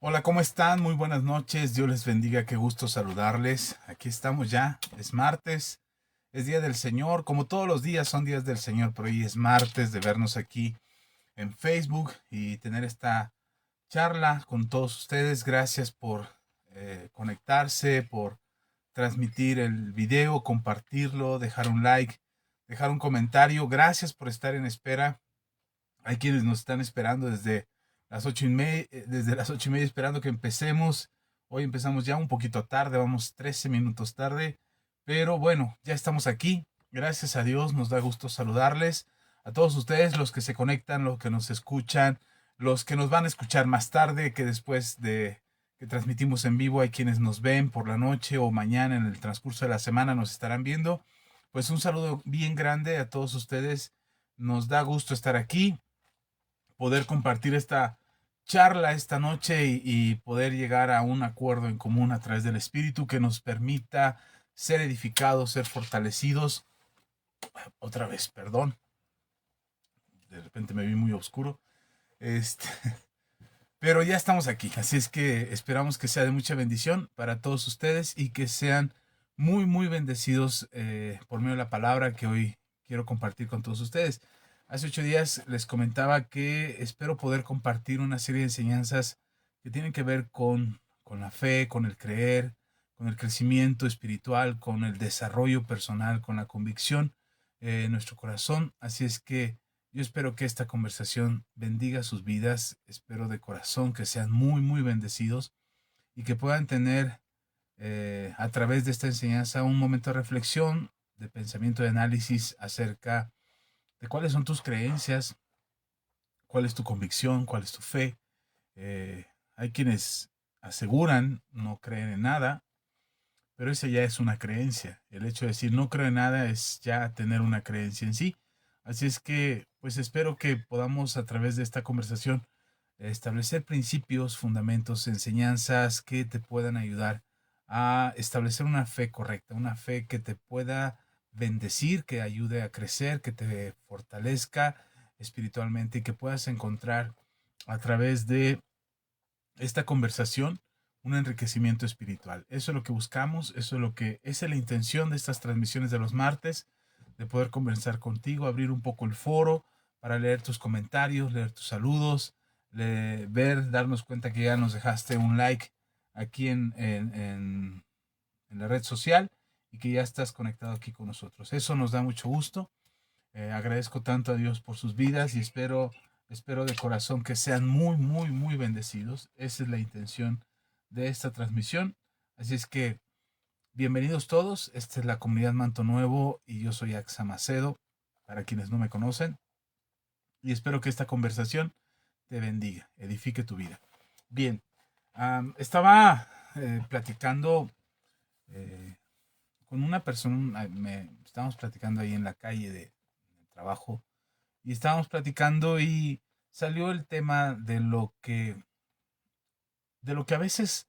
Hola, ¿cómo están? Muy buenas noches. Dios les bendiga. Qué gusto saludarles. Aquí estamos ya. Es martes. Es día del Señor. Como todos los días son días del Señor, pero hoy es martes de vernos aquí en Facebook y tener esta charla con todos ustedes. Gracias por conectarse, por transmitir el video, compartirlo, dejar un like, dejar un comentario. Gracias por estar en espera. Hay quienes nos están esperando desde las 8:30 esperando que empecemos. Hoy empezamos ya un poquito tarde, vamos 13 minutos tarde, pero bueno, ya estamos aquí. Gracias a Dios, nos da gusto saludarles. A todos ustedes, los que se conectan, los que nos escuchan, los que nos van a escuchar más tarde, que después de que transmitimos en vivo, hay quienes nos ven por la noche o mañana en el transcurso de la semana nos estarán viendo. Pues un saludo bien grande a todos ustedes. Nos da gusto estar aquí, poder compartir esta charla esta noche y poder llegar a un acuerdo en común a través del Espíritu que nos permita ser edificados, ser fortalecidos. Otra vez, perdón, de repente me vi muy oscuro. Este, pero ya estamos aquí, así es que esperamos que sea de mucha bendición para todos ustedes y que sean muy, muy bendecidos por medio de la palabra que hoy quiero compartir con todos ustedes. Hace 8 días les comentaba que espero poder compartir una serie de enseñanzas que tienen que ver con la fe, con el creer, con el crecimiento espiritual, con el desarrollo personal, con la convicción en nuestro corazón. Así es que yo espero que esta conversación bendiga sus vidas. Espero de corazón que sean muy, muy bendecidos y que puedan tener a través de esta enseñanza un momento de reflexión, de pensamiento, de análisis acerca de cuáles son tus creencias, cuál es tu convicción, cuál es tu fe. Hay quienes aseguran no creen en nada, pero esa ya es una creencia. El hecho de decir no creo en nada es ya tener una creencia en sí. Así es que, pues espero que podamos a través de esta conversación establecer principios, fundamentos, enseñanzas que te puedan ayudar a establecer una fe correcta, una fe que te pueda bendecir, que ayude a crecer, que te fortalezca espiritualmente y que puedas encontrar a través de esta conversación un enriquecimiento espiritual. Eso es lo que buscamos, eso es lo que esa es la intención de estas transmisiones de los martes, de poder conversar contigo, abrir un poco el foro para leer tus comentarios, leer tus saludos, ver, darnos cuenta que ya nos dejaste un like aquí en la red social y que ya estás conectado aquí con nosotros. Eso nos da mucho gusto. Agradezco tanto a Dios por sus vidas y espero de corazón que sean muy, muy, muy bendecidos. Esa es la intención de esta transmisión. Así es que bienvenidos todos. Esta es la comunidad Manto Nuevo y yo soy Axa Macedo, para quienes no me conocen. Y espero que esta conversación te bendiga, edifique tu vida. Bien, estaba platicando eh, con una persona, estábamos platicando ahí en la calle de trabajo y estábamos platicando y salió el tema de lo que a veces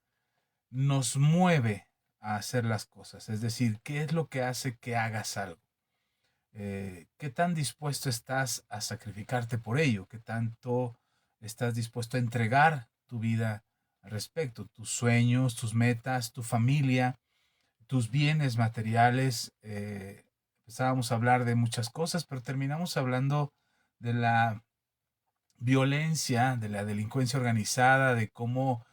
nos mueve a hacer las cosas, es decir, qué es lo que hace que hagas algo. ¿Qué tan dispuesto estás a sacrificarte por ello? ¿Qué tanto estás dispuesto a entregar tu vida al respecto? Tus sueños, tus metas, tu familia, tus bienes materiales. Empezábamos a hablar de muchas cosas, pero terminamos hablando de la violencia, de la delincuencia organizada, de cómo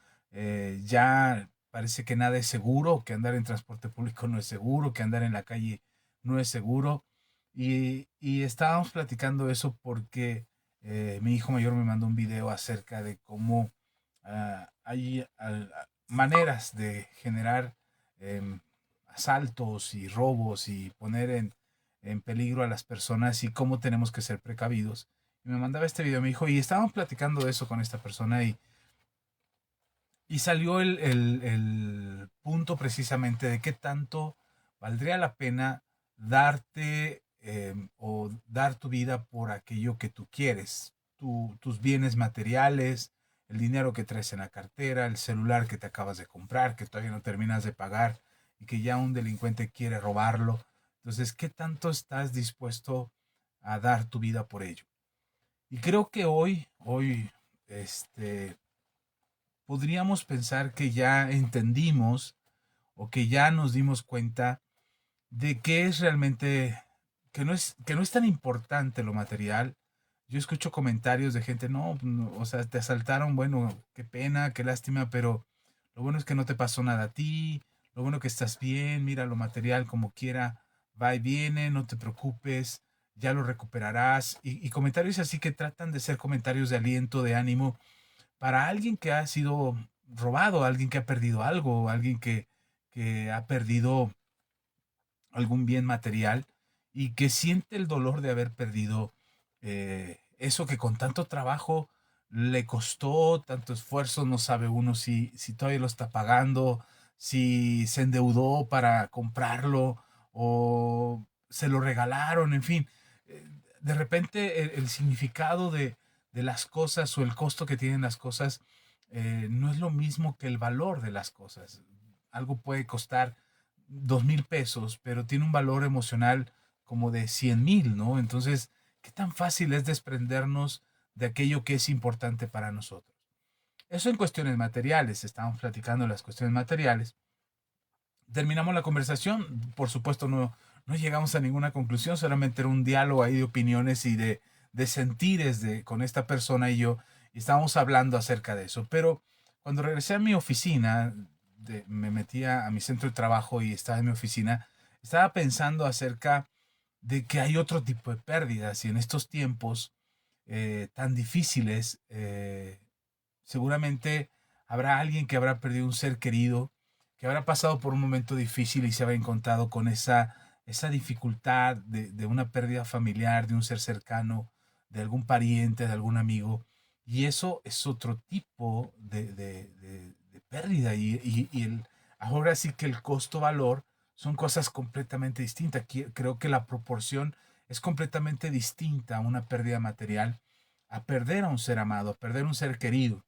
ya parece que nada es seguro, que andar en transporte público no es seguro, que andar en la calle no es seguro. Y estábamos platicando eso porque mi hijo mayor me mandó un video acerca de cómo hay maneras de generar asaltos y robos y poner en peligro a las personas y cómo tenemos que ser precavidos. Y me mandaba este video, me dijo, y estábamos platicando de eso con esta persona y salió el punto precisamente de qué tanto valdría la pena darte o dar tu vida por aquello que tú quieres, tus bienes materiales, el dinero que traes en la cartera, el celular que te acabas de comprar, que todavía no terminas de pagar y que ya un delincuente quiere robarlo. Entonces, ¿qué tanto estás dispuesto a dar tu vida por ello? Y creo que hoy, este, podríamos pensar que ya entendimos o que ya nos dimos cuenta de que es realmente, que no es tan importante lo material. Yo escucho comentarios de gente, no, no, o sea, te asaltaron, bueno, qué pena, qué lástima, pero lo bueno es que no te pasó nada a ti, lo bueno que estás bien, mira lo material como quiera, va y viene, no te preocupes, ya lo recuperarás. Y comentarios así que tratan de ser comentarios de aliento, de ánimo, para alguien que ha sido robado, alguien que ha perdido algo, alguien que ha perdido algún bien material y que siente el dolor de haber perdido eso que con tanto trabajo le costó, tanto esfuerzo, no sabe uno si todavía lo está pagando, si se endeudó para comprarlo o se lo regalaron, en fin. De repente el significado de las cosas o el costo que tienen las cosas no es lo mismo que el valor de las cosas. Algo puede costar 2,000 pesos, pero tiene un valor emocional como de 100,000, ¿no? Entonces, ¿qué tan fácil es desprendernos de aquello que es importante para nosotros? Eso en cuestiones materiales, estamos platicando de las cuestiones materiales. Terminamos la conversación, por supuesto no llegamos a ninguna conclusión, solamente era un diálogo ahí de opiniones y de sentires con esta persona y yo, y estábamos hablando acerca de eso. Pero cuando regresé a mi oficina, me metía a mi centro de trabajo y estaba en mi oficina, estaba pensando acerca de que hay otro tipo de pérdidas y en estos tiempos tan difíciles, seguramente habrá alguien que habrá perdido un ser querido, que habrá pasado por un momento difícil y se habrá encontrado con esa dificultad de una pérdida familiar, de un ser cercano, de algún pariente, de algún amigo. Y eso es otro tipo de pérdida. Ahora sí que el costo-valor son cosas completamente distintas. Creo que la proporción es completamente distinta a una pérdida material, a perder a un ser amado, a perder un ser querido.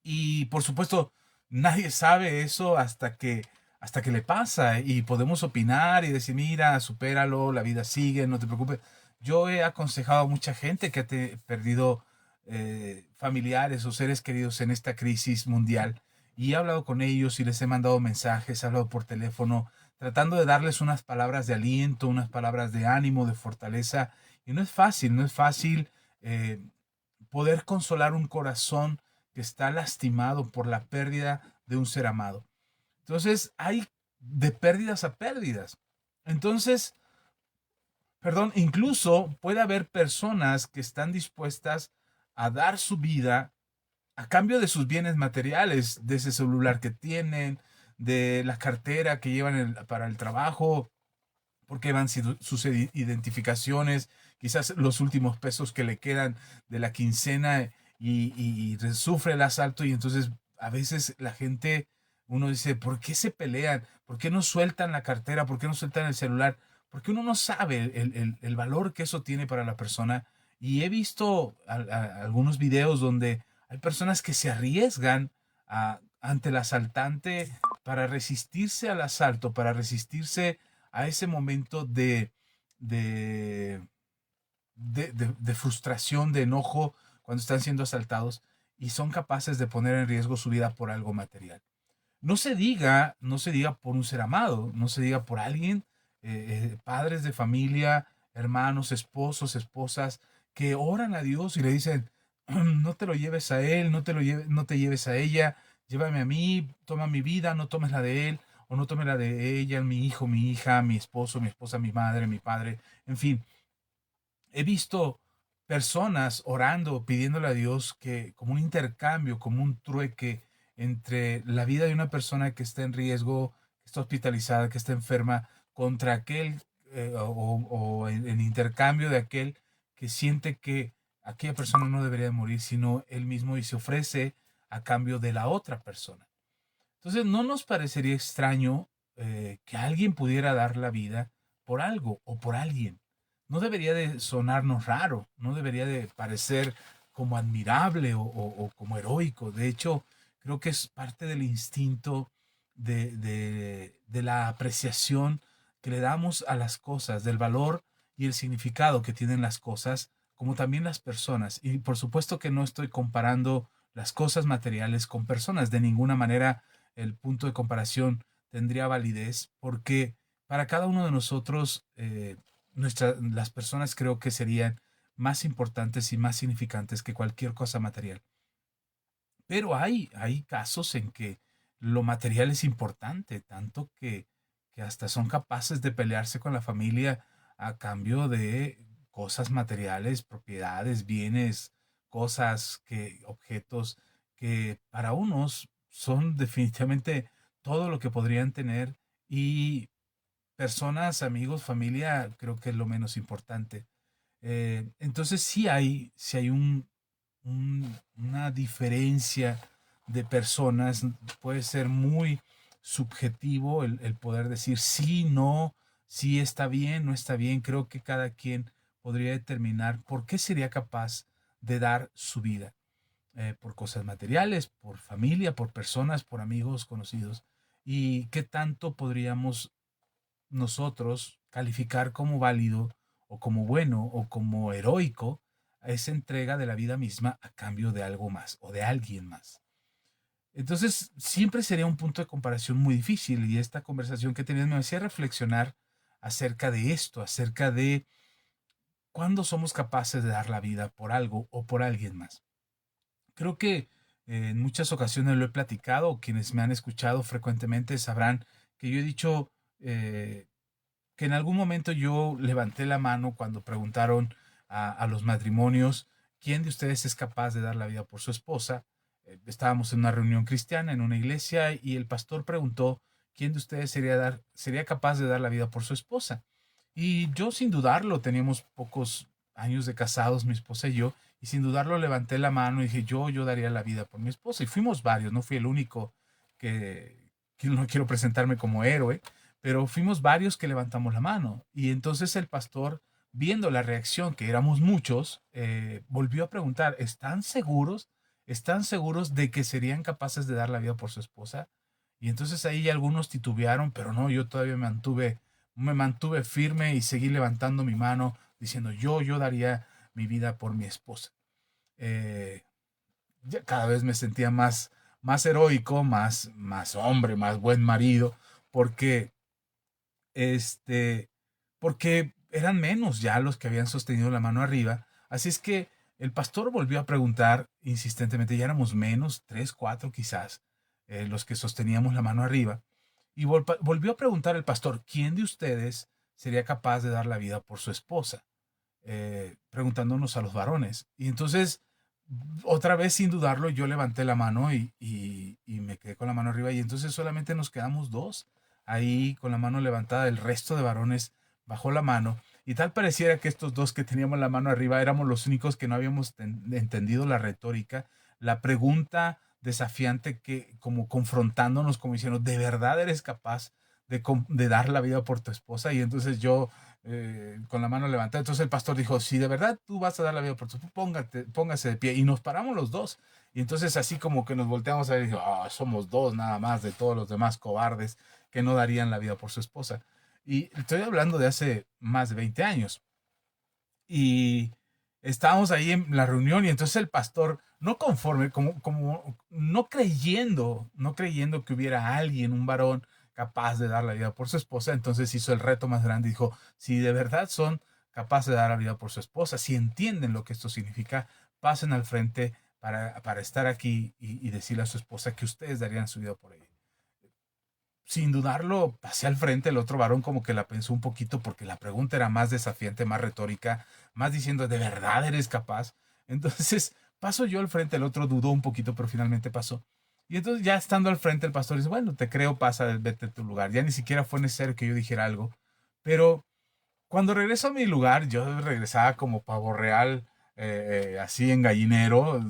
Y por supuesto, nadie sabe eso hasta que le pasa y podemos opinar y decir, mira, supéralo, la vida sigue, no te preocupes. Yo he aconsejado a mucha gente que ha perdido familiares o seres queridos en esta crisis mundial y he hablado con ellos y les he mandado mensajes, he hablado por teléfono, tratando de darles unas palabras de aliento, unas palabras de ánimo, de fortaleza. Y no es fácil, no es fácil eh, poder consolar un corazón que está lastimado por la pérdida de un ser amado. Entonces, hay de pérdidas a pérdidas. Entonces, perdón, incluso puede haber personas que están dispuestas a dar su vida a cambio de sus bienes materiales, de ese celular que tienen, de la cartera que llevan para el trabajo, porque van sus identificaciones, quizás los últimos pesos que le quedan de la quincena y sufre el asalto y entonces a veces la gente, uno dice, ¿por qué se pelean? ¿Por qué no sueltan la cartera? ¿Por qué no sueltan el celular? Porque uno no sabe el valor que eso tiene para la persona. Y he visto algunos videos donde hay personas que se arriesgan ante el asaltante para resistirse al asalto, para resistirse a ese momento de, de frustración, de enojo cuando están siendo asaltados y son capaces de poner en riesgo su vida por algo material. No se diga por un ser amado, no se diga por alguien, padres de familia, hermanos, esposos, esposas, que oran a Dios y le dicen, no te lo lleves a él, no te lleves a ella, llévame a mí, toma mi vida, no tomes la de él, o no tomes la de ella, mi hijo, mi hija, mi esposo, mi esposa, mi madre, mi padre, en fin. He visto personas orando, pidiéndole a Dios que como un intercambio, como un trueque entre la vida de una persona que está en riesgo, que está hospitalizada, que está enferma, contra aquel o en intercambio de aquel que siente que aquella persona no debería de morir, sino él mismo y se ofrece a cambio de la otra persona. Entonces, ¿no nos parecería extraño que alguien pudiera dar la vida por algo o por alguien? No debería de sonarnos raro, no debería de parecer como admirable o como heroico. De hecho, creo que es parte del instinto de la apreciación que le damos a las cosas, del valor y el significado que tienen las cosas, como también las personas. Y por supuesto que no estoy comparando las cosas materiales con personas. De ninguna manera el punto de comparación tendría validez porque para cada uno de nosotros las personas creo que serían más importantes y más significantes que cualquier cosa material. Pero hay casos en que lo material es importante, tanto que hasta son capaces de pelearse con la familia a cambio de cosas materiales, propiedades, bienes, cosas objetos que para unos son definitivamente todo lo que podrían tener y personas, amigos, familia, creo que es lo menos importante. Entonces sí hay una diferencia de personas, puede ser muy subjetivo el poder decir sí, no, sí está bien, no está bien. Creo que cada quien podría determinar por qué sería capaz de dar su vida, por cosas materiales, por familia, por personas, por amigos, conocidos, y qué tanto podríamos nosotros calificar como válido o como bueno o como heroico esa entrega de la vida misma a cambio de algo más o de alguien más. Entonces, siempre sería un punto de comparación muy difícil y esta conversación que tenías me hacía reflexionar acerca de esto, acerca de cuándo somos capaces de dar la vida por algo o por alguien más. Creo que en muchas ocasiones lo he platicado, quienes me han escuchado frecuentemente sabrán que yo he dicho que en algún momento yo levanté la mano cuando preguntaron a los matrimonios quién de ustedes es capaz de dar la vida por su esposa. Estábamos en una reunión cristiana en una iglesia y el pastor preguntó quién de ustedes sería capaz de dar la vida por su esposa. Y yo sin dudarlo, teníamos pocos años de casados, mi esposa y yo, y sin dudarlo levanté la mano y dije, yo daría la vida por mi esposa. Y fuimos varios, no fui el único que no quiero presentarme como héroe, pero fuimos varios que levantamos la mano. Y entonces el pastor, viendo la reacción, que éramos muchos, volvió a preguntar, ¿están seguros? ¿Están seguros de que serían capaces de dar la vida por su esposa? Y entonces ahí algunos titubearon, pero no, yo todavía me mantuve firme y seguí levantando mi mano diciendo, yo daría mi vida por mi esposa. Eh, ya cada vez me sentía más heroico, más hombre, más buen marido, porque este, porque eran menos ya los que habían sostenido la mano arriba. Así es que el pastor volvió a preguntar insistentemente, ya éramos menos, tres, cuatro quizás, los que sosteníamos la mano arriba. Y volvió a preguntar el pastor, ¿quién de ustedes sería capaz de dar la vida por su esposa? Preguntándonos a los varones. Y entonces, otra vez sin dudarlo, yo levanté la mano y me quedé con la mano arriba y entonces solamente nos quedamos dos ahí con la mano levantada, el resto de varones bajó la mano y tal pareciera que estos dos que teníamos la mano arriba éramos los únicos que no habíamos entendido la retórica, la pregunta desafiante que como confrontándonos, como diciendo, ¿de verdad eres capaz de dar la vida por tu esposa? Y entonces yo con la mano levantada. Entonces el pastor dijo, si de verdad tú vas a dar la vida por tu, póngase de pie. Y nos paramos los dos. Y entonces así como que nos volteamos a ver y dijo, somos dos nada más de todos los demás cobardes que no darían la vida por su esposa. Y estoy hablando de hace más de 20 años. Y estábamos ahí en la reunión y entonces el pastor, no conforme, como no creyendo que hubiera alguien, un varón capaz de dar la vida por su esposa, entonces hizo el reto más grande y dijo, si de verdad son capaces de dar la vida por su esposa, si entienden lo que esto significa, pasen al frente para estar aquí y decirle a su esposa que ustedes darían su vida por ella. Sin dudarlo, pasé al frente, el otro varón como que la pensó un poquito porque la pregunta era más desafiante, más retórica, más diciendo, ¿de verdad eres capaz? Entonces paso yo al frente, el otro dudó un poquito, pero finalmente pasó. Y entonces ya estando al frente, el pastor dice, bueno, te creo, pasa, vete a tu lugar. Ya ni siquiera fue necesario que yo dijera algo. Pero cuando regreso a mi lugar, yo regresaba como pavo real, así en gallinero,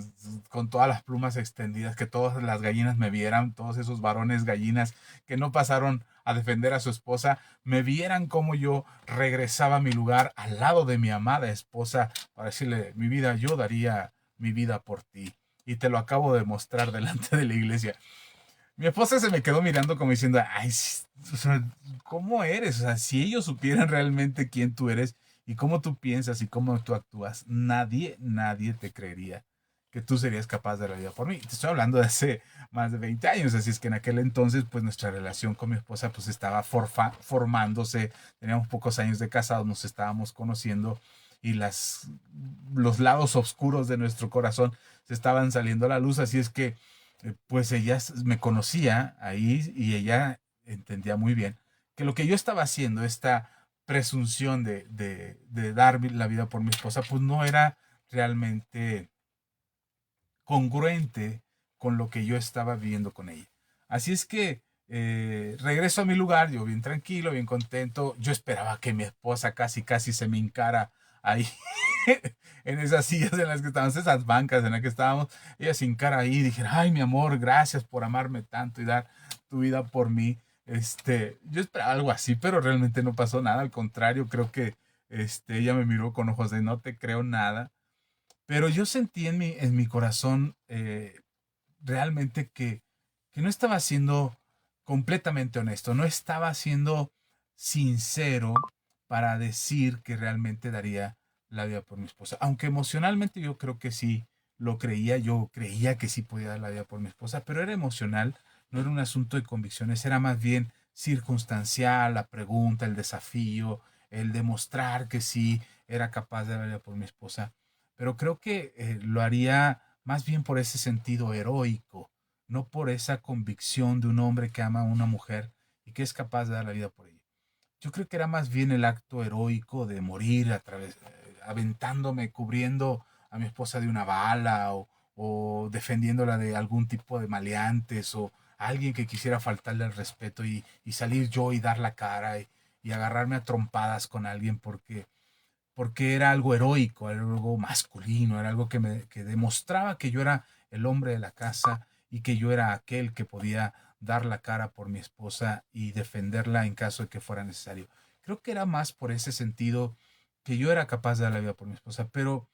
con todas las plumas extendidas, que todas las gallinas me vieran, todos esos varones gallinas que no pasaron a defender a su esposa, me vieran como yo regresaba a mi lugar al lado de mi amada esposa para decirle, mi vida, yo daría mi vida por ti. Y te lo acabo de mostrar delante de la iglesia. Mi esposa se me quedó mirando como diciendo, ay, o sea, ¿cómo eres? O sea, si ellos supieran realmente quién tú eres y cómo tú piensas y cómo tú actúas, nadie te creería. que tú serías capaz de dar la vida por mí. Te estoy hablando de hace más de 20 años, así es que en aquel entonces, pues nuestra relación con mi esposa pues estaba formándose, teníamos pocos años de casados, nos estábamos conociendo y los lados oscuros de nuestro corazón se estaban saliendo a la luz, así es que pues ella me conocía ahí y ella entendía muy bien que lo que yo estaba haciendo, esta presunción de dar la vida por mi esposa, pues no era realmente congruente con lo que yo estaba viviendo con ella. Así es que regreso a mi lugar, yo bien tranquilo, bien contento. Yo esperaba que mi esposa casi, casi se me hincara ahí en esas sillas en las que estábamos, esas bancas en las que estábamos. Ella se hincara ahí y dije, ay, mi amor, gracias por amarme tanto y dar tu vida por mí. Yo esperaba algo así, pero realmente no pasó nada. Al contrario, creo que ella me miró con ojos de no te creo nada. Pero yo sentí en mi corazón realmente que no estaba siendo completamente honesto, no estaba siendo sincero para decir que realmente daría la vida por mi esposa. Aunque emocionalmente yo creo que sí lo creía, yo creía que sí podía dar la vida por mi esposa, pero era emocional, no era un asunto de convicciones, era más bien circunstancial, la pregunta, el desafío, el demostrar que sí era capaz de dar la vida por mi esposa. Pero creo que lo haría más bien por ese sentido heroico, no por esa convicción de un hombre que ama a una mujer y que es capaz de dar la vida por ella. Yo creo que era más bien el acto heroico de morir aventándome, cubriendo a mi esposa de una bala o defendiéndola de algún tipo de maleantes o alguien que quisiera faltarle al respeto y salir yo y dar la cara y agarrarme a trompadas con alguien porque era algo heroico, era algo masculino, era algo que demostraba que yo era el hombre de la casa y que yo era aquel que podía dar la cara por mi esposa y defenderla en caso de que fuera necesario. Creo que era más por ese sentido que yo era capaz de dar la vida por mi esposa, pero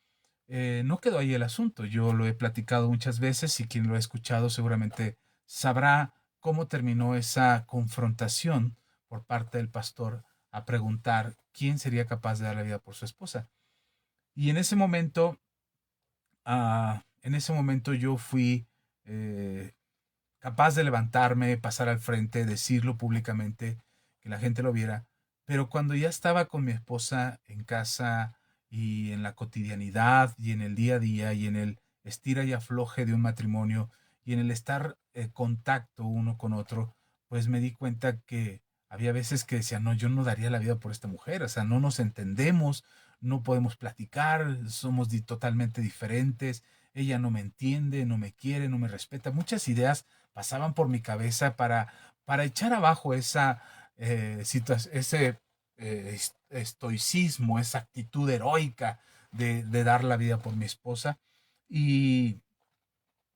no quedó ahí el asunto. Yo lo he platicado muchas veces y quien lo ha escuchado seguramente sabrá cómo terminó esa confrontación por parte del pastor a preguntar quién sería capaz de dar la vida por su esposa. Y en ese momento yo fui eh, capaz de levantarme, pasar al frente, decirlo públicamente, que la gente lo viera. Pero cuando ya estaba con mi esposa en casa y en la cotidianidad y en el día a día y en el estira y afloje de un matrimonio y en el estar contacto uno con otro, pues me di cuenta que había veces que decía, no, yo no daría la vida por esta mujer, o sea, no nos entendemos, no podemos platicar, somos totalmente diferentes, ella no me entiende, no me quiere, no me respeta, muchas ideas pasaban por mi cabeza para echar abajo ese estoicismo, esa actitud heroica de dar la vida por mi esposa. Y,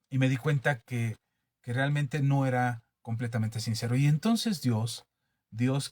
y me di cuenta que realmente no era completamente sincero. Y entonces Dios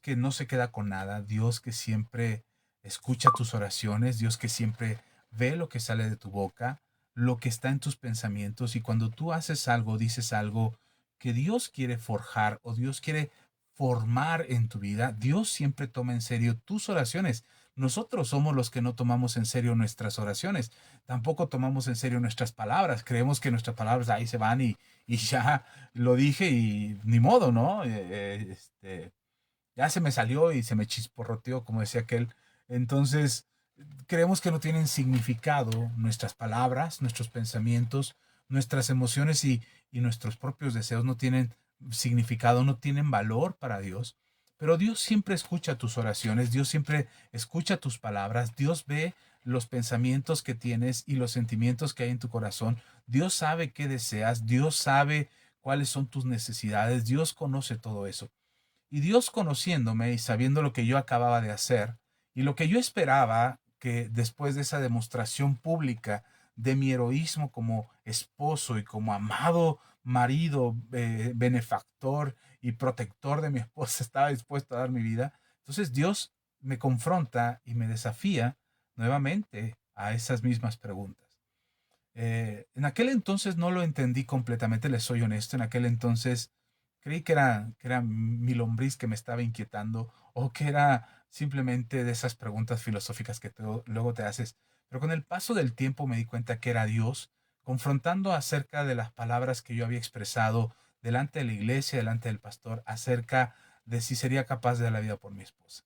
que no se queda con nada, Dios que siempre escucha tus oraciones, Dios que siempre ve lo que sale de tu boca, lo que está en tus pensamientos, y cuando tú haces algo, dices algo que Dios quiere forjar o Dios quiere formar en tu vida, Dios siempre toma en serio tus oraciones. Nosotros somos los que no tomamos en serio nuestras oraciones, tampoco tomamos en serio nuestras palabras, creemos que nuestras palabras ahí se van y ya lo dije y ni modo, ¿no? Ya se me salió y se me chisporroteó, como decía aquel. Entonces, creemos que no tienen significado nuestras palabras, nuestros pensamientos, nuestras emociones y nuestros propios deseos no tienen significado, no tienen valor para Dios. Pero Dios siempre escucha tus oraciones, Dios siempre escucha tus palabras, Dios ve los pensamientos que tienes y los sentimientos que hay en tu corazón. Dios sabe qué deseas, Dios sabe cuáles son tus necesidades, Dios conoce todo eso. Y Dios conociéndome y sabiendo lo que yo acababa de hacer y lo que yo esperaba que después de esa demostración pública de mi heroísmo como esposo y como amado marido, benefactor y protector de mi esposa, estaba dispuesto a dar mi vida. Entonces Dios me confronta y me desafía nuevamente a esas mismas preguntas. En aquel entonces no lo entendí completamente, les soy honesto. En aquel entonces creí que era mi lombriz que me estaba inquietando o que era simplemente de esas preguntas filosóficas que luego te haces. Pero con el paso del tiempo me di cuenta que era Dios confrontando acerca de las palabras que yo había expresado delante de la iglesia, delante del pastor, acerca de si sería capaz de dar la vida por mi esposa.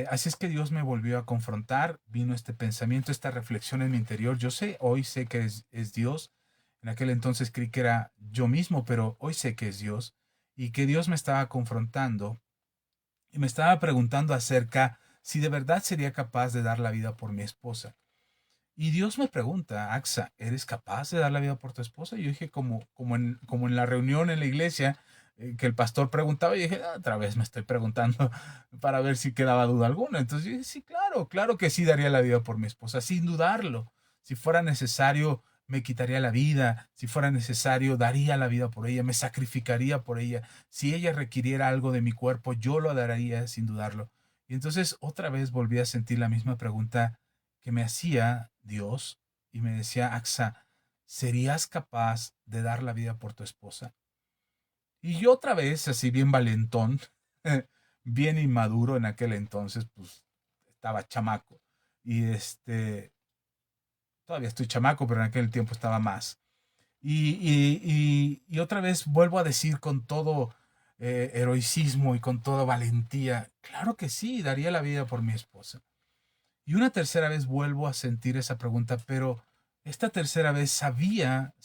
Así es que Dios me volvió a confrontar, vino este pensamiento, esta reflexión en mi interior. Yo sé, hoy sé que es Dios. En aquel entonces creí que era yo mismo, pero hoy sé que es Dios y que Dios me estaba confrontando y me estaba preguntando acerca si de verdad sería capaz de dar la vida por mi esposa. Y Dios me pregunta, Axa, ¿eres capaz de dar la vida por tu esposa? Y yo dije, como en la reunión en la iglesia, que el pastor preguntaba, y dije, otra vez me estoy preguntando para ver si quedaba duda alguna. Entonces yo dije, sí, claro, claro que sí daría la vida por mi esposa, sin dudarlo. Si fuera necesario, me quitaría la vida. Si fuera necesario, daría la vida por ella, me sacrificaría por ella. Si ella requiriera algo de mi cuerpo, yo lo daría sin dudarlo. Y entonces otra vez volví a sentir la misma pregunta que me hacía Dios y me decía, Axa, ¿serías capaz de dar la vida por tu esposa? Y yo otra vez, así bien valentón, bien inmaduro en aquel entonces, pues estaba chamaco. Y todavía estoy chamaco, pero en aquel tiempo estaba más. Y otra vez vuelvo a decir con todo heroicismo y con toda valentía, claro que sí, daría la vida por mi esposa. Y una tercera vez vuelvo a sentir esa pregunta, pero esta tercera vez sabía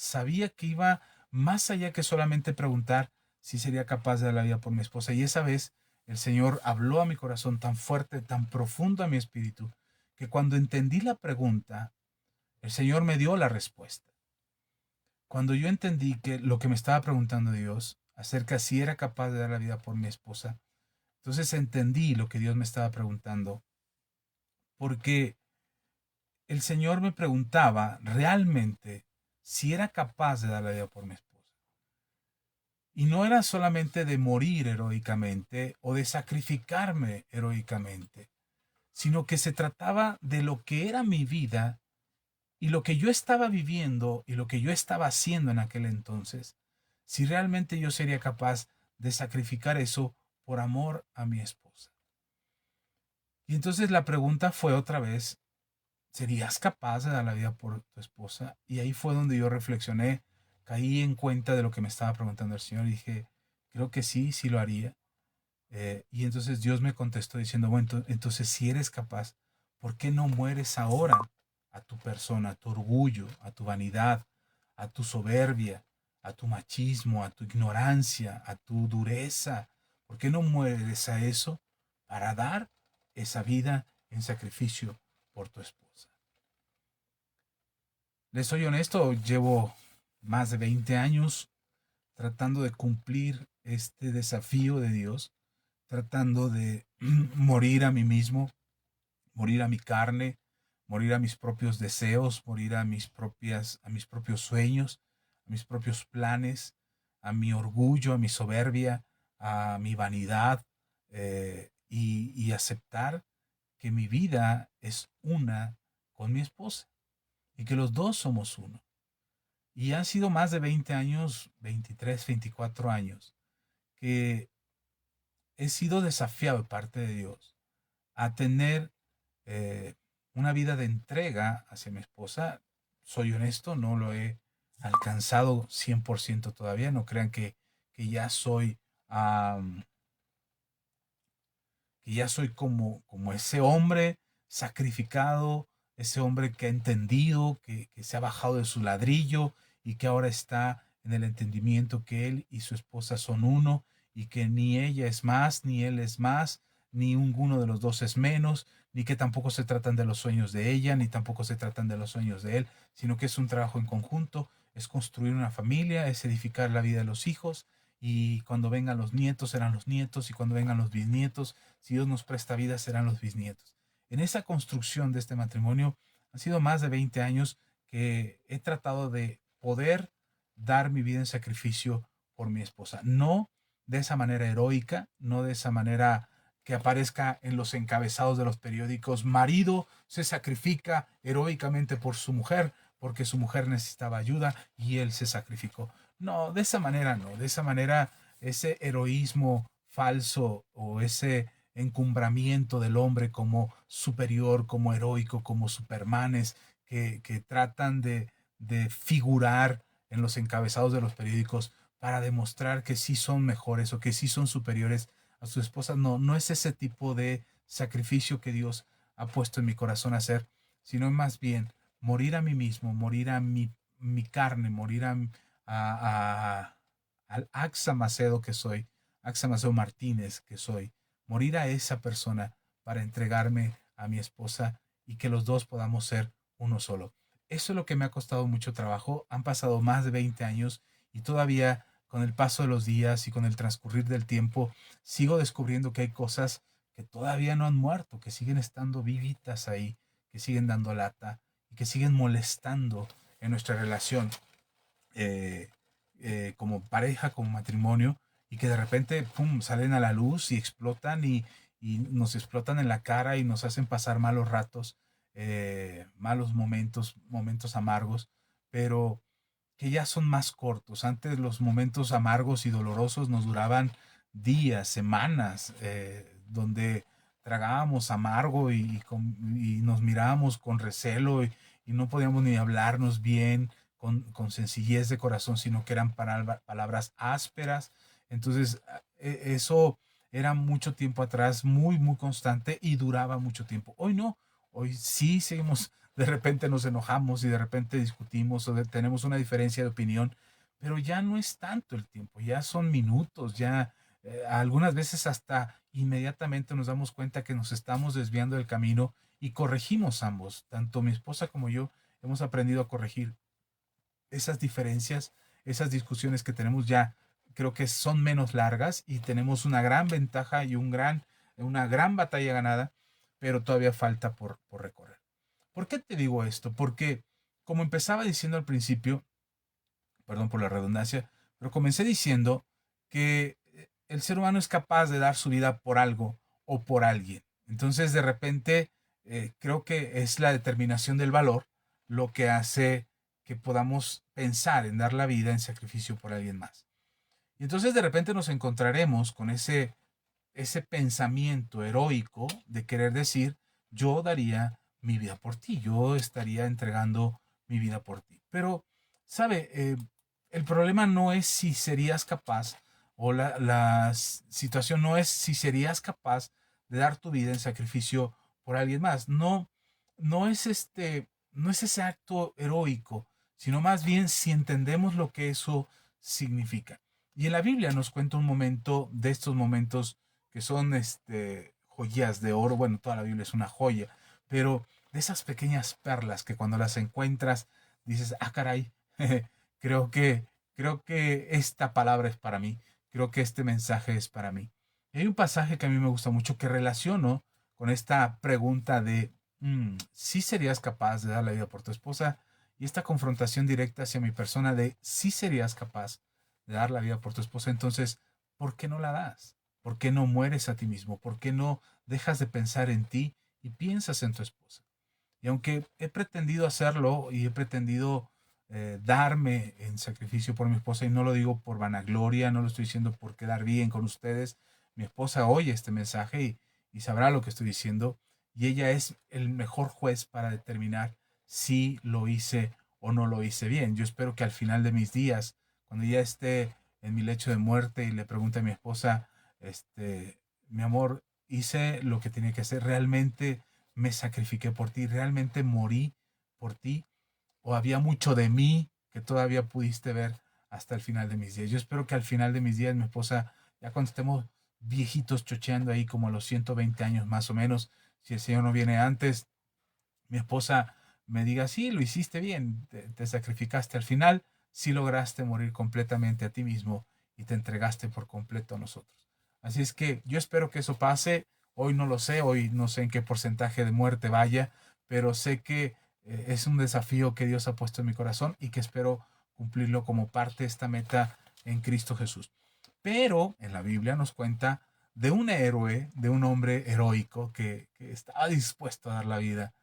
que iba más allá que solamente preguntar si sería capaz de dar la vida por mi esposa. Y esa vez el Señor habló a mi corazón tan fuerte, tan profundo a mi espíritu, que cuando entendí la pregunta, el Señor me dio la respuesta. Cuando yo entendí que lo que me estaba preguntando Dios acerca si era capaz de dar la vida por mi esposa, entonces entendí lo que Dios me estaba preguntando, porque el Señor me preguntaba realmente si era capaz de dar la vida por mi esposa. Y no era solamente de morir heroicamente o de sacrificarme heroicamente, sino que se trataba de lo que era mi vida y lo que yo estaba viviendo y lo que yo estaba haciendo en aquel entonces, si realmente yo sería capaz de sacrificar eso por amor a mi esposa. Y entonces la pregunta fue otra vez, ¿serías capaz de dar la vida por tu esposa? Y ahí fue donde yo reflexioné, caí en cuenta de lo que me estaba preguntando el Señor y dije, creo que sí, sí lo haría. Y entonces Dios me contestó diciendo, bueno, entonces si eres capaz, ¿por qué no mueres ahora a tu persona, a tu orgullo, a tu vanidad, a tu soberbia, a tu machismo, a tu ignorancia, a tu dureza? ¿Por qué no mueres a eso para dar esa vida en sacrificio por tu esposa? Les soy honesto, llevo más de 20 años tratando de cumplir este desafío de Dios, tratando de morir a mí mismo, morir a mi carne, morir a mis propios deseos, morir a mis propios sueños, a mis propios planes, a mi orgullo, a mi soberbia, a mi vanidad, y aceptar que mi vida es una con mi esposa y que los dos somos uno. Y han sido más de 20 años, 23, 24 años, que he sido desafiado de parte de Dios a tener eh, una vida de entrega hacia mi esposa. Soy honesto, no lo he alcanzado 100% todavía. No crean que ya soy, um, que ya soy como ese hombre sacrificado, ese hombre que ha entendido, que se ha bajado de su ladrillo y que ahora está en el entendimiento que él y su esposa son uno y que ni ella es más, ni él es más, ni ninguno de los dos es menos, ni que tampoco se tratan de los sueños de ella, ni tampoco se tratan de los sueños de él, sino que es un trabajo en conjunto, es construir una familia, es edificar la vida de los hijos, y cuando vengan los nietos serán los nietos, y cuando vengan los bisnietos, si Dios nos presta vida, serán los bisnietos. En esa construcción de este matrimonio han sido más de 20 años que he tratado de poder dar mi vida en sacrificio por mi esposa. No de esa manera heroica, no de esa manera que aparezca en los encabezados de los periódicos. Marido se sacrifica heroicamente por su mujer porque su mujer necesitaba ayuda y él se sacrificó. No, de esa manera no. De esa manera ese heroísmo falso o ese encumbramiento del hombre como superior, como heroico, como supermanes que tratan de figurar en los encabezados de los periódicos para demostrar que sí son mejores o que sí son superiores a su esposa. No, no es ese tipo de sacrificio que Dios ha puesto en mi corazón a hacer, sino más bien morir a mí mismo, morir a mi carne, morir al Axa Macedo que soy, Axa Macedo Martínez que soy, morir a esa persona para entregarme a mi esposa y que los dos podamos ser uno solo. Eso es lo que me ha costado mucho trabajo. Han pasado más de 20 años y todavía con el paso de los días y con el transcurrir del tiempo sigo descubriendo que hay cosas que todavía no han muerto, que siguen estando vivitas ahí, que siguen dando lata y que siguen molestando en nuestra relación eh, como pareja, como matrimonio, y que de repente, pum, salen a la luz y explotan y nos explotan en la cara y nos hacen pasar malos ratos, malos momentos, momentos amargos, pero que ya son más cortos. Antes los momentos amargos y dolorosos nos duraban días, semanas, donde tragábamos amargo y nos mirábamos con recelo y no podíamos ni hablarnos bien, con sencillez de corazón, sino que eran palabras ásperas. Entonces, eso era mucho tiempo atrás, muy, muy constante y duraba mucho tiempo. Hoy no, hoy sí seguimos, de repente nos enojamos y de repente discutimos o tenemos una diferencia de opinión, pero ya no es tanto el tiempo, ya son minutos, ya algunas veces hasta inmediatamente nos damos cuenta que nos estamos desviando del camino y corregimos ambos, tanto mi esposa como yo hemos aprendido a corregir esas diferencias, esas discusiones que tenemos ya, creo que son menos largas y tenemos una gran ventaja y una gran batalla ganada, pero todavía falta por recorrer. ¿Por qué te digo esto? Porque, como empezaba diciendo al principio, perdón por la redundancia, pero comencé diciendo que el ser humano es capaz de dar su vida por algo o por alguien. Entonces, de repente, creo que es la determinación del valor lo que hace que podamos pensar en dar la vida en sacrificio por alguien más. Y entonces de repente nos encontraremos con ese pensamiento heroico de querer decir, yo daría mi vida por ti, yo estaría entregando mi vida por ti. Pero, ¿sabe? El problema no es si serías capaz o la situación no es si serías capaz de dar tu vida en sacrificio por alguien más. No, no es ese acto heroico, sino más bien si entendemos lo que eso significa. Y en la Biblia nos cuenta un momento de estos momentos que son joyas de oro. Bueno, toda la Biblia es una joya, pero de esas pequeñas perlas que cuando las encuentras dices, ah, caray, creo que, creo que esta palabra es para mí, creo que este mensaje es para mí. Y hay un pasaje que a mí me gusta mucho que relaciono con esta pregunta de, ¿sí serías capaz de dar la vida por tu esposa? Y esta confrontación directa hacia mi persona de, ¿sí serías capaz de dar la vida por tu esposa? Entonces, ¿por qué no la das? ¿Por qué no mueres a ti mismo? ¿Por qué no dejas de pensar en ti y piensas en tu esposa? Y aunque he pretendido hacerlo y he pretendido darme en sacrificio por mi esposa, y no lo digo por vanagloria, no lo estoy diciendo por quedar bien con ustedes, mi esposa oye este mensaje y sabrá lo que estoy diciendo, y ella es el mejor juez para determinar si lo hice o no lo hice bien. Yo espero que al final de mis días, cuando ya esté en mi lecho de muerte y le pregunte a mi esposa, mi amor, hice lo que tenía que hacer, realmente me sacrifiqué por ti, realmente morí por ti, o había mucho de mí que todavía pudiste ver hasta el final de mis días. Yo espero que al final de mis días mi esposa, ya cuando estemos viejitos chocheando ahí como a los 120 años más o menos, si el Señor no viene antes, mi esposa me diga, sí, lo hiciste bien, te sacrificaste al final, sí lograste morir completamente a ti mismo y te entregaste por completo a nosotros. Así es que yo espero que eso pase. Hoy no lo sé, hoy no sé en qué porcentaje de muerte vaya, pero sé que es un desafío que Dios ha puesto en mi corazón y que espero cumplirlo como parte de esta meta en Cristo Jesús. Pero en la Biblia nos cuenta de un héroe, de un hombre heroico que estaba dispuesto a dar la vida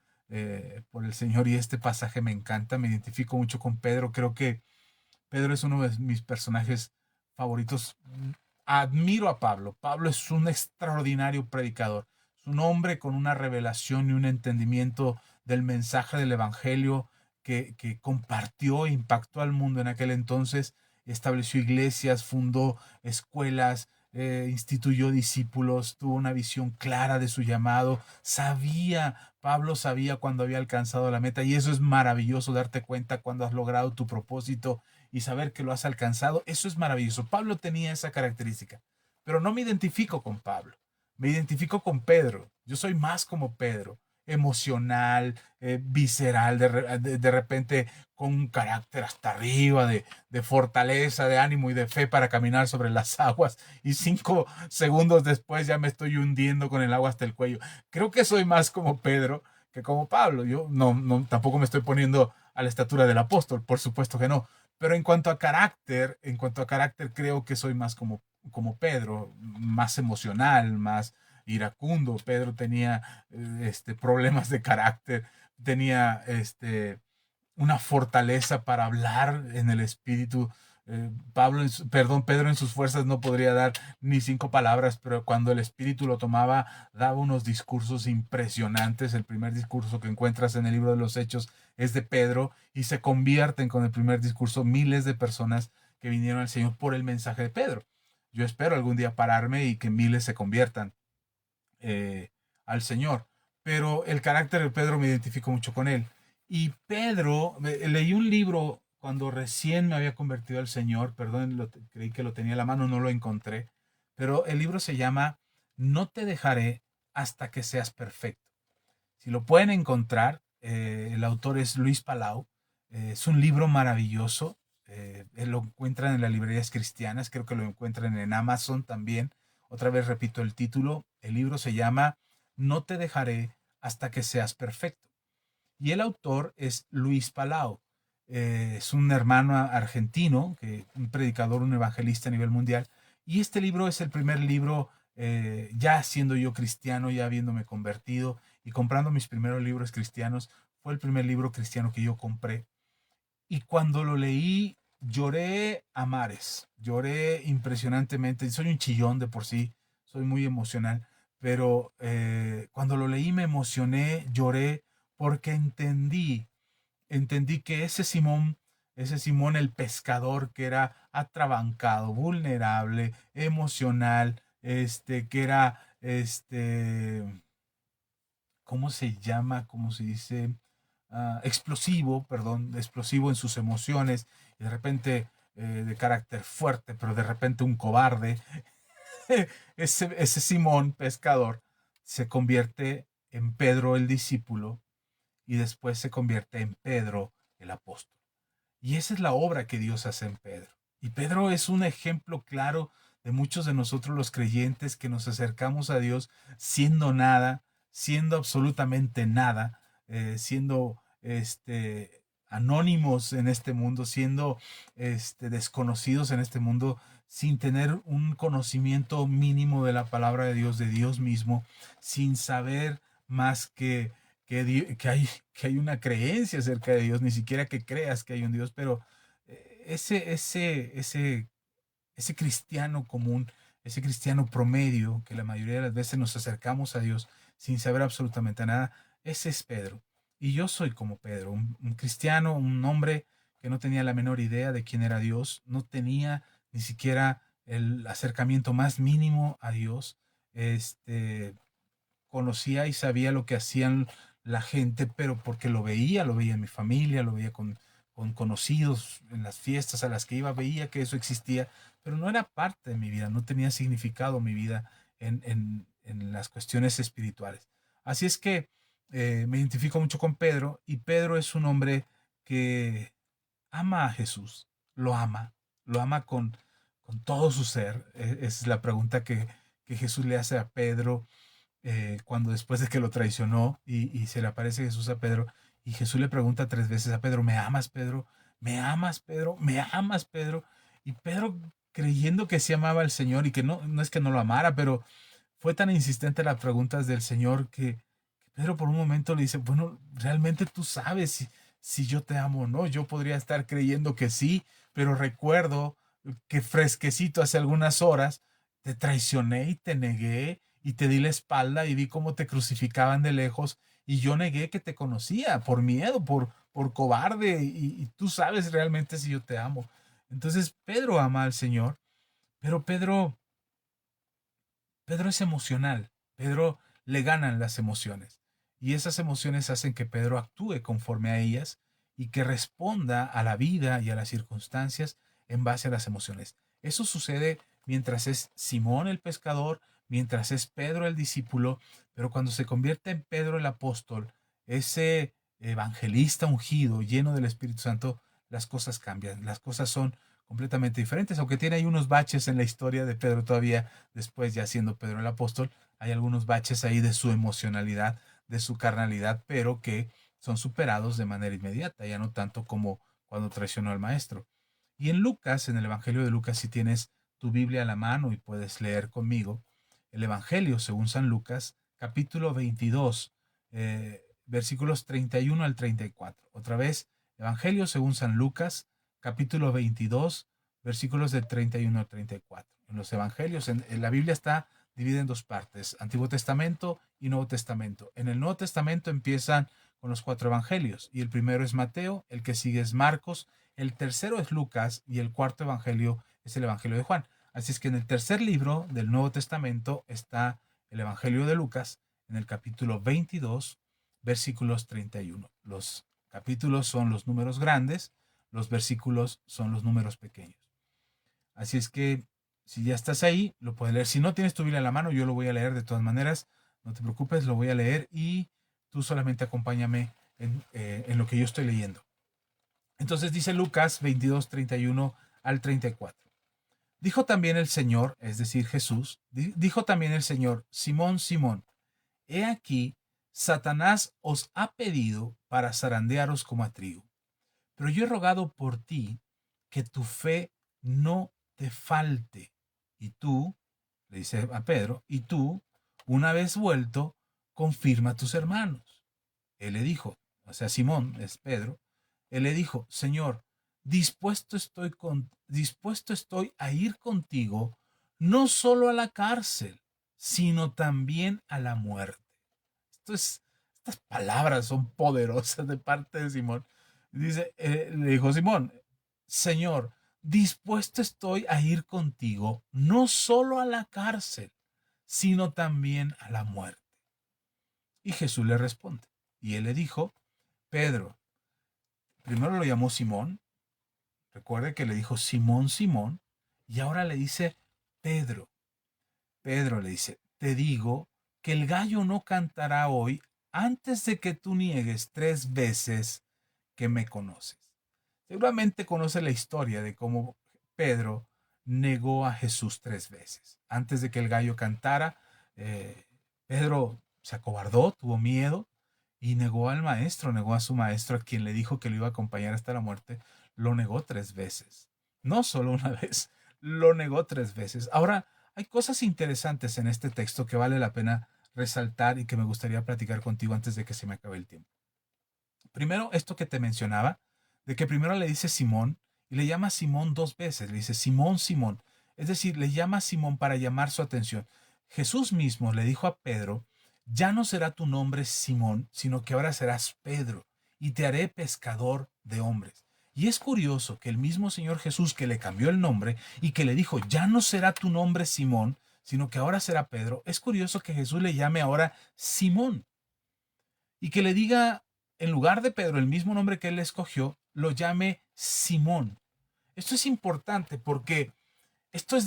por el Señor, y este pasaje me encanta, me identifico mucho con Pedro, creo que Pedro es uno de mis personajes favoritos. Admiro a Pablo. Pablo es un extraordinario predicador. Es un hombre con una revelación y un entendimiento del mensaje del Evangelio que compartió e impactó al mundo en aquel entonces, estableció iglesias, fundó escuelas, instituyó discípulos, tuvo una visión clara de su llamado, Pablo sabía cuando había alcanzado la meta y eso es maravilloso, darte cuenta cuando has logrado tu propósito y saber que lo has alcanzado, eso es maravilloso. Pablo tenía esa característica, pero no me identifico con Pablo, me identifico con Pedro, yo soy más como Pedro, emocional, visceral, de repente con un carácter hasta arriba, de fortaleza, de ánimo y de fe para caminar sobre las aguas y 5 segundos después ya me estoy hundiendo con el agua hasta el cuello. Creo que soy más como Pedro que como Pablo. Yo tampoco me estoy poniendo a la estatura del apóstol, por supuesto que no. Pero en cuanto a carácter, creo que soy más como Pedro, más emocional, más iracundo. Pedro tenía problemas de carácter, tenía una fortaleza para hablar en el espíritu. Pedro en sus fuerzas no podría dar ni 5 palabras, pero cuando el espíritu lo tomaba, daba unos discursos impresionantes. El primer discurso que encuentras en el libro de los Hechos es de Pedro y se convierten con el primer discurso miles de personas que vinieron al Señor por el mensaje de Pedro. Yo espero algún día pararme y que miles se conviertan al Señor. Pero el carácter de Pedro me identifico mucho con él. Y Pedro, leí un libro cuando recién me había convertido al Señor, perdón, creí que lo tenía a la mano, no lo encontré, pero el libro se llama No te dejaré hasta que seas perfecto. Si lo pueden encontrar, el autor es Luis Palau, es un libro maravilloso, lo encuentran en las librerías cristianas, creo que lo encuentran en Amazon también. Otra vez repito el título, el libro se llama No te dejaré hasta que seas perfecto. Y el autor es Luis Palau. Es un hermano argentino, un predicador, un evangelista a nivel mundial. Y este libro es el primer libro, ya siendo yo cristiano, ya habiéndome convertido y comprando mis primeros libros cristianos, fue el primer libro cristiano que yo compré. Y cuando lo leí, lloré a mares, lloré impresionantemente. Soy un chillón de por sí, soy muy emocional, pero cuando lo leí me emocioné, lloré, porque entendí que ese Simón el pescador que era atrabancado, vulnerable, emocional, que era, ¿cómo se llama? ¿Cómo se dice? Explosivo, perdón, explosivo en sus emociones, y de repente de carácter fuerte, pero de repente un cobarde. Ese Simón pescador se convierte en Pedro el discípulo y después se convierte en Pedro el apóstol. Y esa es la obra que Dios hace en Pedro. Y Pedro es un ejemplo claro de muchos de nosotros los creyentes que nos acercamos a Dios siendo nada, siendo absolutamente nada, siendo anónimos en este mundo, siendo desconocidos en este mundo, sin tener un conocimiento mínimo de la palabra de Dios mismo, sin saber más que hay una creencia acerca de Dios, ni siquiera que creas que hay un Dios, pero ese cristiano común, ese cristiano promedio, que la mayoría de las veces nos acercamos a Dios sin saber absolutamente nada, ese es Pedro. Y yo soy como Pedro, un cristiano, un hombre que no tenía la menor idea de quién era Dios, no tenía ni siquiera el acercamiento más mínimo a Dios. Conocía y sabía lo que hacían la gente, pero porque lo veía en mi familia, lo veía con conocidos en las fiestas a las que iba, veía que eso existía, pero no era parte de mi vida, no tenía significado mi vida en las cuestiones espirituales. Así es que me identifico mucho con Pedro, y Pedro es un hombre que ama a Jesús, lo ama con todo su ser. Es la pregunta que Jesús le hace a Pedro cuando después de que lo traicionó y se le aparece Jesús a Pedro, y Jesús le pregunta 3 veces a Pedro: ¿me amas, Pedro? ¿Me amas, Pedro? ¿Me amas, Pedro? Y Pedro, creyendo que sí amaba al Señor y que no es que no lo amara, pero fue tan insistente las preguntas del Señor que Pedro por un momento le dice: bueno, realmente tú sabes si yo te amo o no. Yo podría estar creyendo que sí, pero recuerdo que fresquecito hace algunas horas te traicioné y te negué y te di la espalda y vi cómo te crucificaban de lejos, y yo negué que te conocía por miedo, por cobarde y tú sabes realmente si yo te amo. Entonces Pedro ama al Señor, pero Pedro es emocional. Pedro le ganan las emociones. Y esas emociones hacen que Pedro actúe conforme a ellas y que responda a la vida y a las circunstancias en base a las emociones. Eso sucede mientras es Simón el pescador, mientras es Pedro el discípulo, pero cuando se convierte en Pedro el apóstol, ese evangelista ungido, lleno del Espíritu Santo, las cosas cambian, las cosas son completamente diferentes, aunque tiene ahí unos baches en la historia de Pedro todavía, después ya siendo Pedro el apóstol, hay algunos baches ahí de su emocionalidad, de su carnalidad, pero que son superados de manera inmediata, ya no tanto como cuando traicionó al maestro. Y en Lucas, en el Evangelio de Lucas, si tienes tu Biblia a la mano y puedes leer conmigo, el Evangelio según San Lucas, capítulo 22, versículos 31 al 34. Otra vez, Evangelio según San Lucas, capítulo 22, versículos del 31 al 34. En los Evangelios, en la Biblia está dividida en dos partes, Antiguo Testamento y Nuevo Testamento. En el Nuevo Testamento empiezan con los 4 Evangelios y el primero es Mateo, el que sigue es Marcos, el tercero es Lucas y el cuarto Evangelio es el Evangelio de Juan. Así es que en el tercer libro del Nuevo Testamento está el Evangelio de Lucas en el capítulo 22, versículos 31. Los capítulos son los números grandes, los versículos son los números pequeños. Así es que si ya estás ahí, lo puedes leer. Si no tienes tu Biblia en la mano, yo lo voy a leer de todas maneras. No te preocupes, lo voy a leer y tú solamente acompáñame en lo que yo estoy leyendo. Entonces dice Lucas 22, 31 al 34. Dijo también el Señor, es decir, Jesús, dijo también el Señor, Simón, Simón, he aquí, Satanás os ha pedido para zarandearos como a trigo. Pero yo he rogado por ti que tu fe no te falte. Y tú, le dice a Pedro, y tú, una vez vuelto, confirma a tus hermanos. Él le dijo, o sea, Simón es Pedro, él le dijo, Señor, dispuesto estoy a ir contigo, no solo a la cárcel, sino también a la muerte. Estas palabras son poderosas de parte de Simón. Dice, le dijo Simón, Señor, dispuesto estoy a ir contigo, no solo a la cárcel, sino también a la muerte. Y Jesús le responde. Y él le dijo, Pedro, primero lo llamó Simón, recuerde que le dijo Simón, Simón, y ahora le dice Pedro. Pedro le dice, te digo que el gallo no cantará hoy antes de que tú niegues 3 veces que me conoces. Seguramente conoce la historia de cómo Pedro negó a Jesús 3 veces. Antes de que el gallo cantara, Pedro se acobardó, tuvo miedo y negó al maestro, negó a su maestro, a quien le dijo que lo iba a acompañar hasta la muerte, lo negó 3 veces. No solo una vez, lo negó 3 veces. Ahora, hay cosas interesantes en este texto que vale la pena resaltar y que me gustaría platicar contigo antes de que se me acabe el tiempo. Primero, esto que te mencionaba, de que primero le dice Simón y le llama Simón 2 veces, le dice Simón, Simón. Es decir, le llama a Simón para llamar su atención. Jesús mismo le dijo a Pedro, ya no será tu nombre Simón, sino que ahora serás Pedro, y te haré pescador de hombres. Y es curioso que el mismo Señor Jesús que le cambió el nombre y que le dijo, ya no será tu nombre Simón, sino que ahora será Pedro, es curioso que Jesús le llame ahora Simón y que le diga, en lugar de Pedro, el mismo nombre que él le escogió, lo llame Simón. Esto es importante porque esto es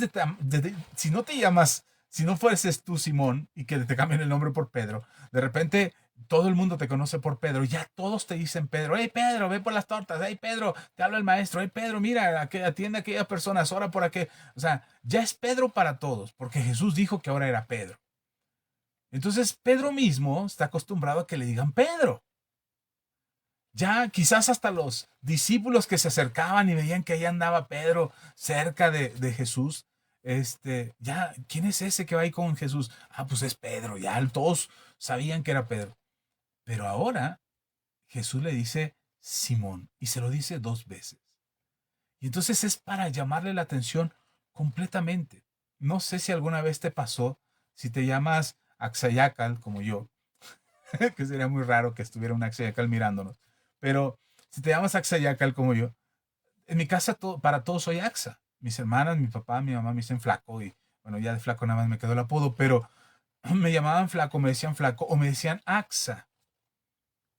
si no te llamas, si no fueses tú Simón y que te cambien el nombre por Pedro, de repente todo el mundo te conoce por Pedro, ya todos te dicen Pedro, hey Pedro, ve por las tortas, hey Pedro, te habla el maestro, hey Pedro, mira, atiende a aquellas personas, ora por aquel, o sea, ya es Pedro para todos, porque Jesús dijo que ahora era Pedro. Entonces Pedro mismo está acostumbrado a que le digan Pedro. Ya quizás hasta los discípulos que se acercaban y veían que ahí andaba Pedro cerca de Jesús, ya, ¿quién es ese que va ahí con Jesús? Ah, pues es Pedro, ya todos sabían que era Pedro. Pero ahora Jesús le dice Simón y se lo dice 2 veces. Y entonces es para llamarle la atención completamente. No sé si alguna vez te pasó, si te llamas Axayacal como yo, que sería muy raro que estuviera un Axayacal mirándonos, pero Si te llamas Axa Yacal como yo, en mi casa para todos soy Axa. Mis hermanas, mi papá, mi mamá me dicen flaco y bueno, ya de flaco nada más me quedó el apodo, pero me llamaban flaco, me decían flaco o me decían Axa.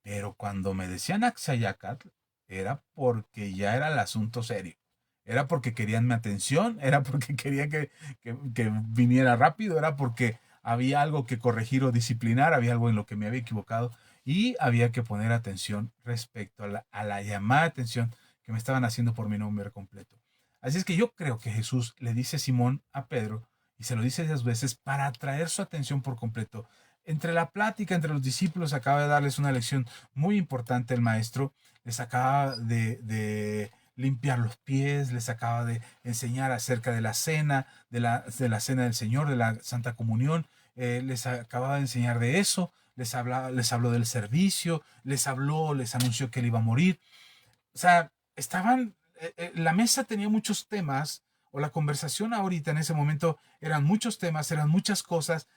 Pero cuando me decían Axayacatl, era porque ya era el asunto serio. Era porque querían mi atención, era porque querían que viniera rápido, era porque había algo que corregir o disciplinar, había algo en lo que me había equivocado y había que poner atención respecto a la llamada de atención que me estaban haciendo por mi nombre completo. Así es que yo creo que Jesús le dice Simón a Pedro, y se lo dice 10 veces para atraer su atención por completo. Entre la plática entre los discípulos acaba de darles una lección muy importante el maestro, les acaba de limpiar los pies, les acaba de enseñar acerca de la cena, de la cena del Señor, de la Santa Comunión, les acaba de enseñar de eso, les habló del servicio, les anunció que él iba a morir. O sea, la mesa tenía muchos temas, o la conversación ahorita en ese momento eran muchos temas, eran muchas cosas,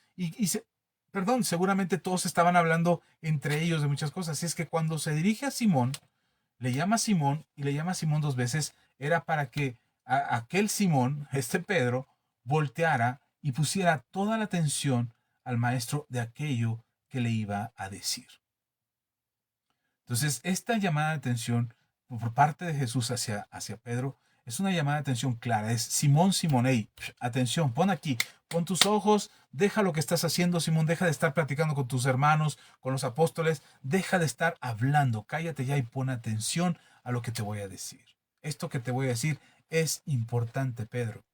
perdón, seguramente todos estaban hablando entre ellos de muchas cosas. Y es que cuando se dirige a Simón, le llama Simón y le llama Simón 2 veces, era para que aquel Simón, este Pedro, volteara y pusiera toda la atención al maestro de aquello que le iba a decir. Entonces, esta llamada de atención por parte de Jesús hacia Pedro es una llamada de atención clara. Es Simón, Simón, hey, atención, pon aquí, pon tus ojos, deja lo que estás haciendo, Simón, deja de estar platicando con tus hermanos, con los apóstoles, deja de estar hablando, cállate ya y pon atención a lo que te voy a decir. Esto que te voy a decir es importante, Pedro.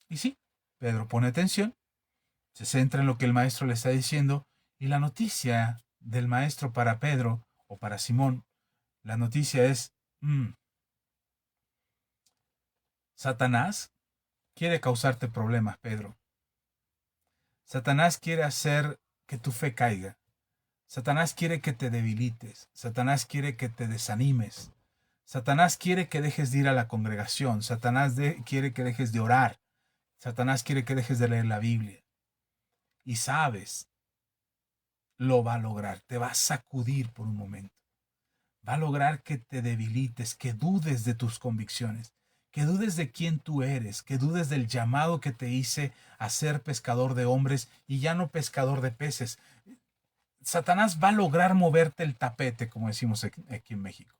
Y sí, Pedro pone atención, se centra en lo que el maestro le está diciendo y la noticia del maestro para Pedro o para Simón, la noticia es, Satanás quiere causarte problemas, Pedro. Satanás quiere hacer que tu fe caiga. Satanás quiere que te debilites. Satanás quiere que te desanimes. Satanás quiere que dejes de ir a la congregación. Satanás quiere que dejes de orar. Satanás quiere que dejes de leer la Biblia. Y sabes, lo va a lograr. Te va a sacudir por un momento. Va a lograr que te debilites, que dudes de tus convicciones, que dudes de quién tú eres, que dudes del llamado que te hice a ser pescador de hombres y ya no pescador de peces. Satanás va a lograr moverte el tapete, como decimos aquí en México.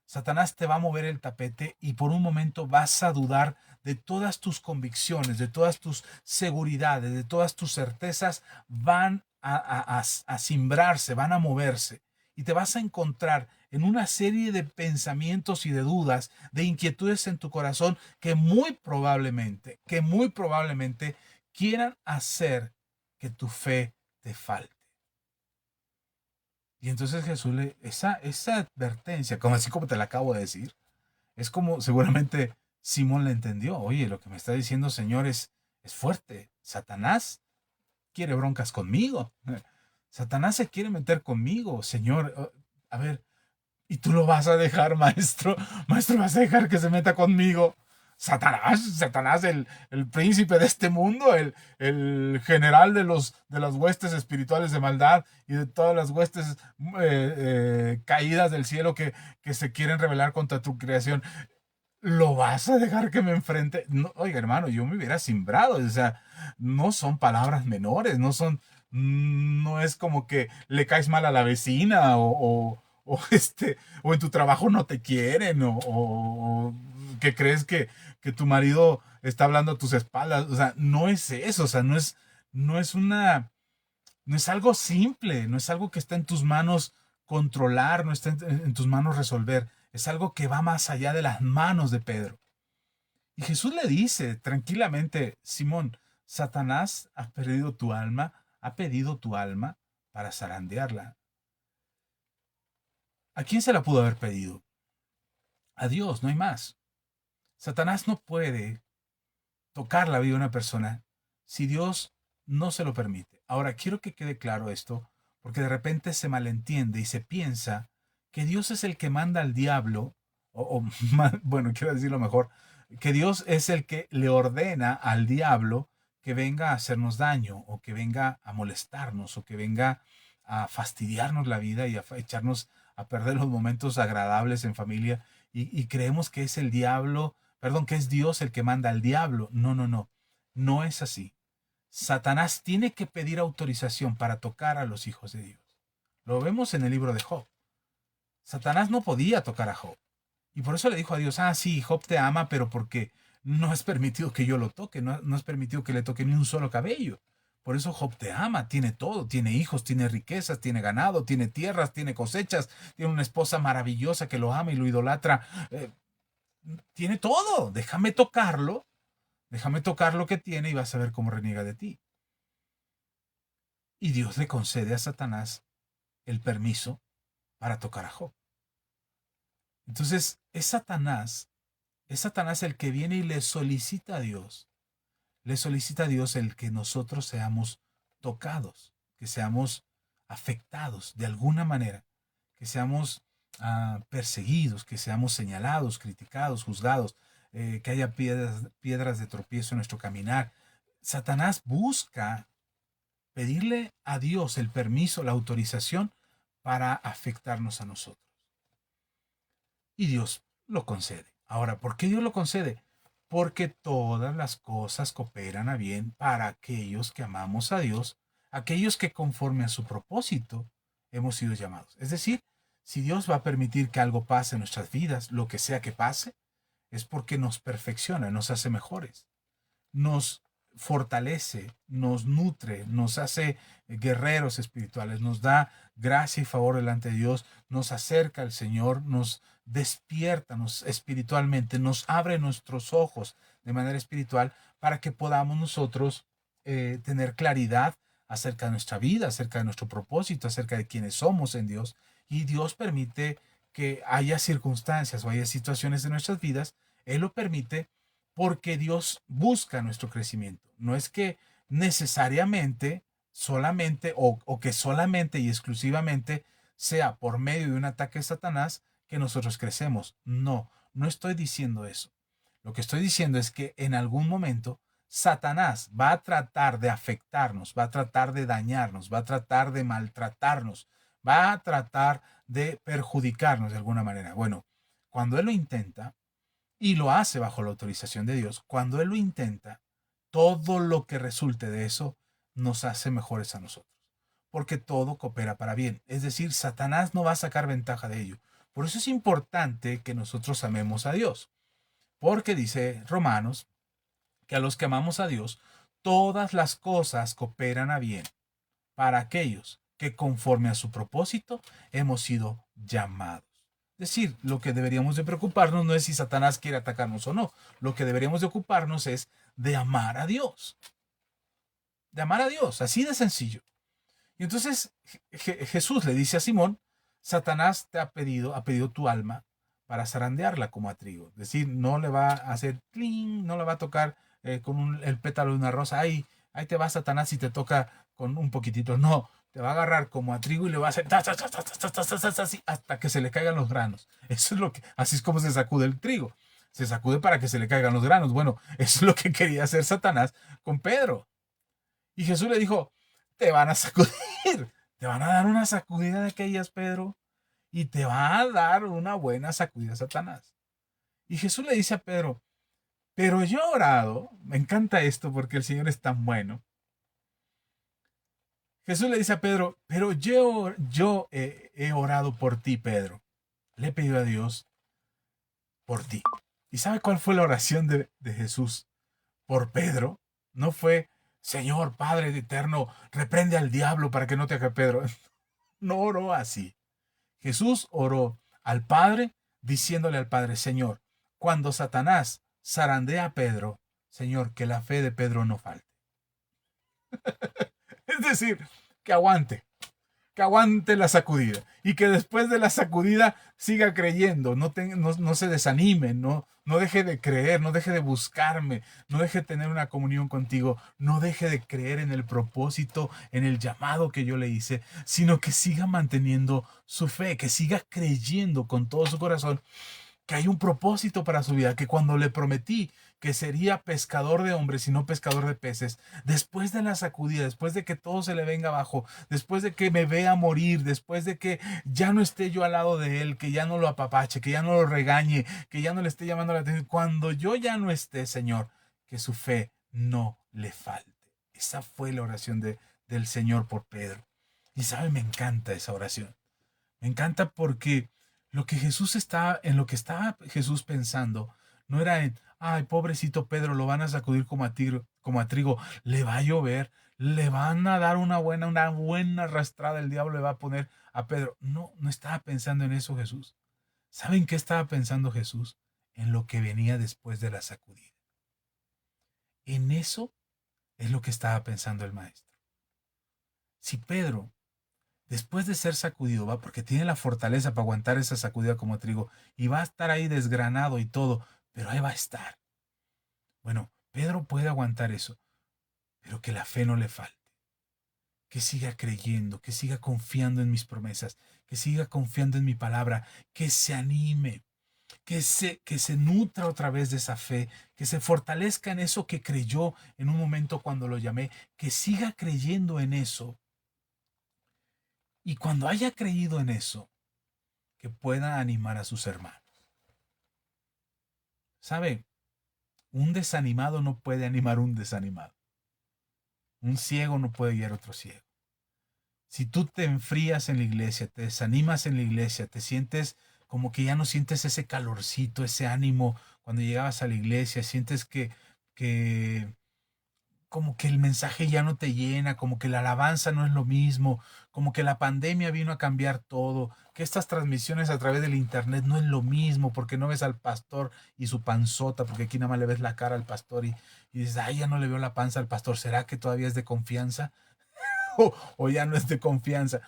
Satanás te va a mover el tapete y por un momento vas a dudar de todas tus convicciones, de todas tus seguridades, de todas tus certezas, van a cimbrarse, van a moverse. Y te vas a encontrar en una serie de pensamientos y de dudas, de inquietudes en tu corazón que muy probablemente quieran hacer que tu fe te falte. Y entonces Jesús esa advertencia, como así como te la acabo de decir, es como seguramente Simón la entendió. Oye, lo que me está diciendo Señor es fuerte. Satanás quiere broncas conmigo. Satanás se quiere meter conmigo, Señor. A ver, ¿y tú lo vas a dejar, maestro? Maestro, ¿vas a dejar que se meta conmigo? Satanás, el príncipe de este mundo, el general de las huestes espirituales de maldad y de todas las huestes caídas del cielo que se quieren rebelar contra tu creación. ¿Lo vas a dejar que me enfrente? No, oiga, hermano, yo me hubiera simbrado. O sea, no son palabras menores, no es como que le caes mal a la vecina o en tu trabajo no te quieren o que crees que tu marido está hablando a tus espaldas. O sea, no es eso. O sea, no es no es algo simple, no es algo que está en tus manos controlar, no está en tus manos resolver. Es algo que va más allá de las manos de Pedro. Y Jesús le dice tranquilamente, Simón, Satanás ha pedido tu alma para zarandearla. ¿A quién se la pudo haber pedido? A Dios, no hay más. Satanás no puede tocar la vida de una persona si Dios no se lo permite. Ahora, quiero que quede claro esto, porque de repente se malentiende y se piensa que Dios es el que manda al diablo, bueno, quiero decirlo mejor, que Dios es el que le ordena al diablo que venga a hacernos daño, o que venga a molestarnos, o que venga a fastidiarnos la vida y a echarnos a perder los momentos agradables en familia y creemos que es el diablo, perdón, que es Dios el que manda al diablo. No, no, no, no es así. Satanás tiene que pedir autorización para tocar a los hijos de Dios. Lo vemos en el libro de Job. Satanás no podía tocar a Job. Y por eso le dijo a Dios, sí, Job te ama, pero porque no has permitido que yo lo toque, no has permitido que le toque ni un solo cabello. Por eso Job te ama, tiene todo, tiene hijos, tiene riquezas, tiene ganado, tiene tierras, tiene cosechas, tiene una esposa maravillosa que lo ama y lo idolatra. Tiene todo, déjame tocar lo que tiene y vas a ver cómo reniega de ti. Y Dios le concede a Satanás el permiso para tocar a Job. Entonces, es Satanás el que viene y le solicita a Dios el que nosotros seamos tocados, que seamos afectados de alguna manera, que seamos perseguidos, que seamos señalados, criticados, juzgados, que haya piedras de tropiezo en nuestro caminar. Satanás busca pedirle a Dios el permiso, la autorización para afectarnos a nosotros. Y Dios lo concede. Ahora, ¿por qué Dios lo concede? Porque todas las cosas cooperan a bien para aquellos que amamos a Dios, aquellos que conforme a su propósito hemos sido llamados. Es decir, si Dios va a permitir que algo pase en nuestras vidas, lo que sea que pase, es porque nos perfecciona, nos hace mejores, nos fortalece, nos nutre, nos hace guerreros espirituales, nos da gracia y favor delante de Dios, nos acerca al Señor, nos despierta espiritualmente, nos abre nuestros ojos de manera espiritual para que podamos nosotros tener claridad acerca de nuestra vida, acerca de nuestro propósito, acerca de quiénes somos en Dios. Y Dios permite que haya circunstancias o haya situaciones de nuestras vidas. Él lo permite porque Dios busca nuestro crecimiento. No es que necesariamente, solamente o que solamente y exclusivamente sea por medio de un ataque de Satanás que nosotros crecemos. No, no estoy diciendo eso. Lo que estoy diciendo es que en algún momento Satanás va a tratar de afectarnos, va a tratar de dañarnos, va a tratar de maltratarnos, va a tratar de perjudicarnos de alguna manera. Bueno, cuando él lo intenta, y lo hace bajo la autorización de Dios, cuando Él lo intenta, todo lo que resulte de eso nos hace mejores a nosotros, porque todo coopera para bien. Es decir, Satanás no va a sacar ventaja de ello. Por eso es importante que nosotros amemos a Dios, porque dice Romanos que a los que amamos a Dios, todas las cosas cooperan a bien para aquellos que conforme a su propósito hemos sido llamados. Es decir, lo que deberíamos de preocuparnos no es si Satanás quiere atacarnos o no. Lo que deberíamos de ocuparnos es de amar a Dios. De amar a Dios, así de sencillo. Y entonces Jesús le dice a Simón, Satanás te ha pedido tu alma para zarandearla como a trigo. Es decir, no le va a hacer cling, no le va a tocar con el pétalo de una rosa. Ahí te va Satanás y te toca con un poquitito. No, te va a agarrar como a trigo y le va a hacer hasta que se le caigan los granos. Eso es así es como se sacude el trigo. Se sacude para que se le caigan los granos. Bueno, eso es lo que quería hacer Satanás con Pedro. Y Jesús le dijo, te van a sacudir, te van a dar una sacudida de aquellas, Pedro, y te va a dar una buena sacudida Satanás. Y Jesús le dice a Pedro, pero yo he orado, me encanta esto porque el Señor es tan bueno. Jesús le dice a Pedro, pero yo he orado por ti, Pedro. Le he pedido a Dios por ti. ¿Y sabe cuál fue la oración de Jesús por Pedro? No fue, Señor, Padre eterno, reprende al diablo para que no te haga Pedro. No oró así. Jesús oró al Padre diciéndole al Padre, Señor, cuando Satanás zarandea a Pedro, Señor, que la fe de Pedro no falte. Es decir, que aguante la sacudida y que después de la sacudida siga creyendo, no se desanime, no deje de creer, no deje de buscarme, no deje de tener una comunión contigo, no deje de creer en el propósito, en el llamado que yo le hice, sino que siga manteniendo su fe, que siga creyendo con todo su corazón que hay un propósito para su vida, que cuando le prometí que sería pescador de hombres y no pescador de peces, después de la sacudida, después de que todo se le venga abajo, después de que me vea morir, después de que ya no esté yo al lado de él, que ya no lo apapache, que ya no lo regañe, que ya no le esté llamando la atención, cuando yo ya no esté, Señor, que su fe no le falte. Esa fue la oración del Señor por Pedro. Y sabe, me encanta esa oración. Me encanta porque en lo que estaba Jesús pensando, no era en, ay, pobrecito Pedro, lo van a sacudir como a trigo, le va a llover, le van a dar una buena arrastrada, el diablo le va a poner a Pedro. No, no estaba pensando en eso Jesús. ¿Saben qué estaba pensando Jesús? En lo que venía después de la sacudida. En eso es lo que estaba pensando el maestro. Si Pedro, después de ser sacudido, va, porque tiene la fortaleza para aguantar esa sacudida como trigo, y va a estar ahí desgranado y todo, pero ahí va a estar. Bueno, Pedro puede aguantar eso, pero que la fe no le falte. Que siga creyendo, que siga confiando en mis promesas, que siga confiando en mi palabra, que se anime, que se nutra otra vez de esa fe, que se fortalezca en eso que creyó en un momento cuando lo llamé, que siga creyendo en eso. Y cuando haya creído en eso, que pueda animar a sus hermanos. ¿Sabe? Un desanimado no puede animar a un desanimado. Un ciego no puede guiar a otro ciego. Si tú te enfrías en la iglesia, te desanimas en la iglesia, te sientes como que ya no sientes ese calorcito, ese ánimo cuando llegabas a la iglesia, sientes que como que el mensaje ya no te llena, como que la alabanza no es lo mismo, como que la pandemia vino a cambiar todo, que estas transmisiones a través del internet no es lo mismo, porque no ves al pastor y su panzota, porque aquí nada más le ves la cara al pastor y dices, ay, ya no le veo la panza al pastor, ¿será que todavía es de confianza? O ya no es de confianza.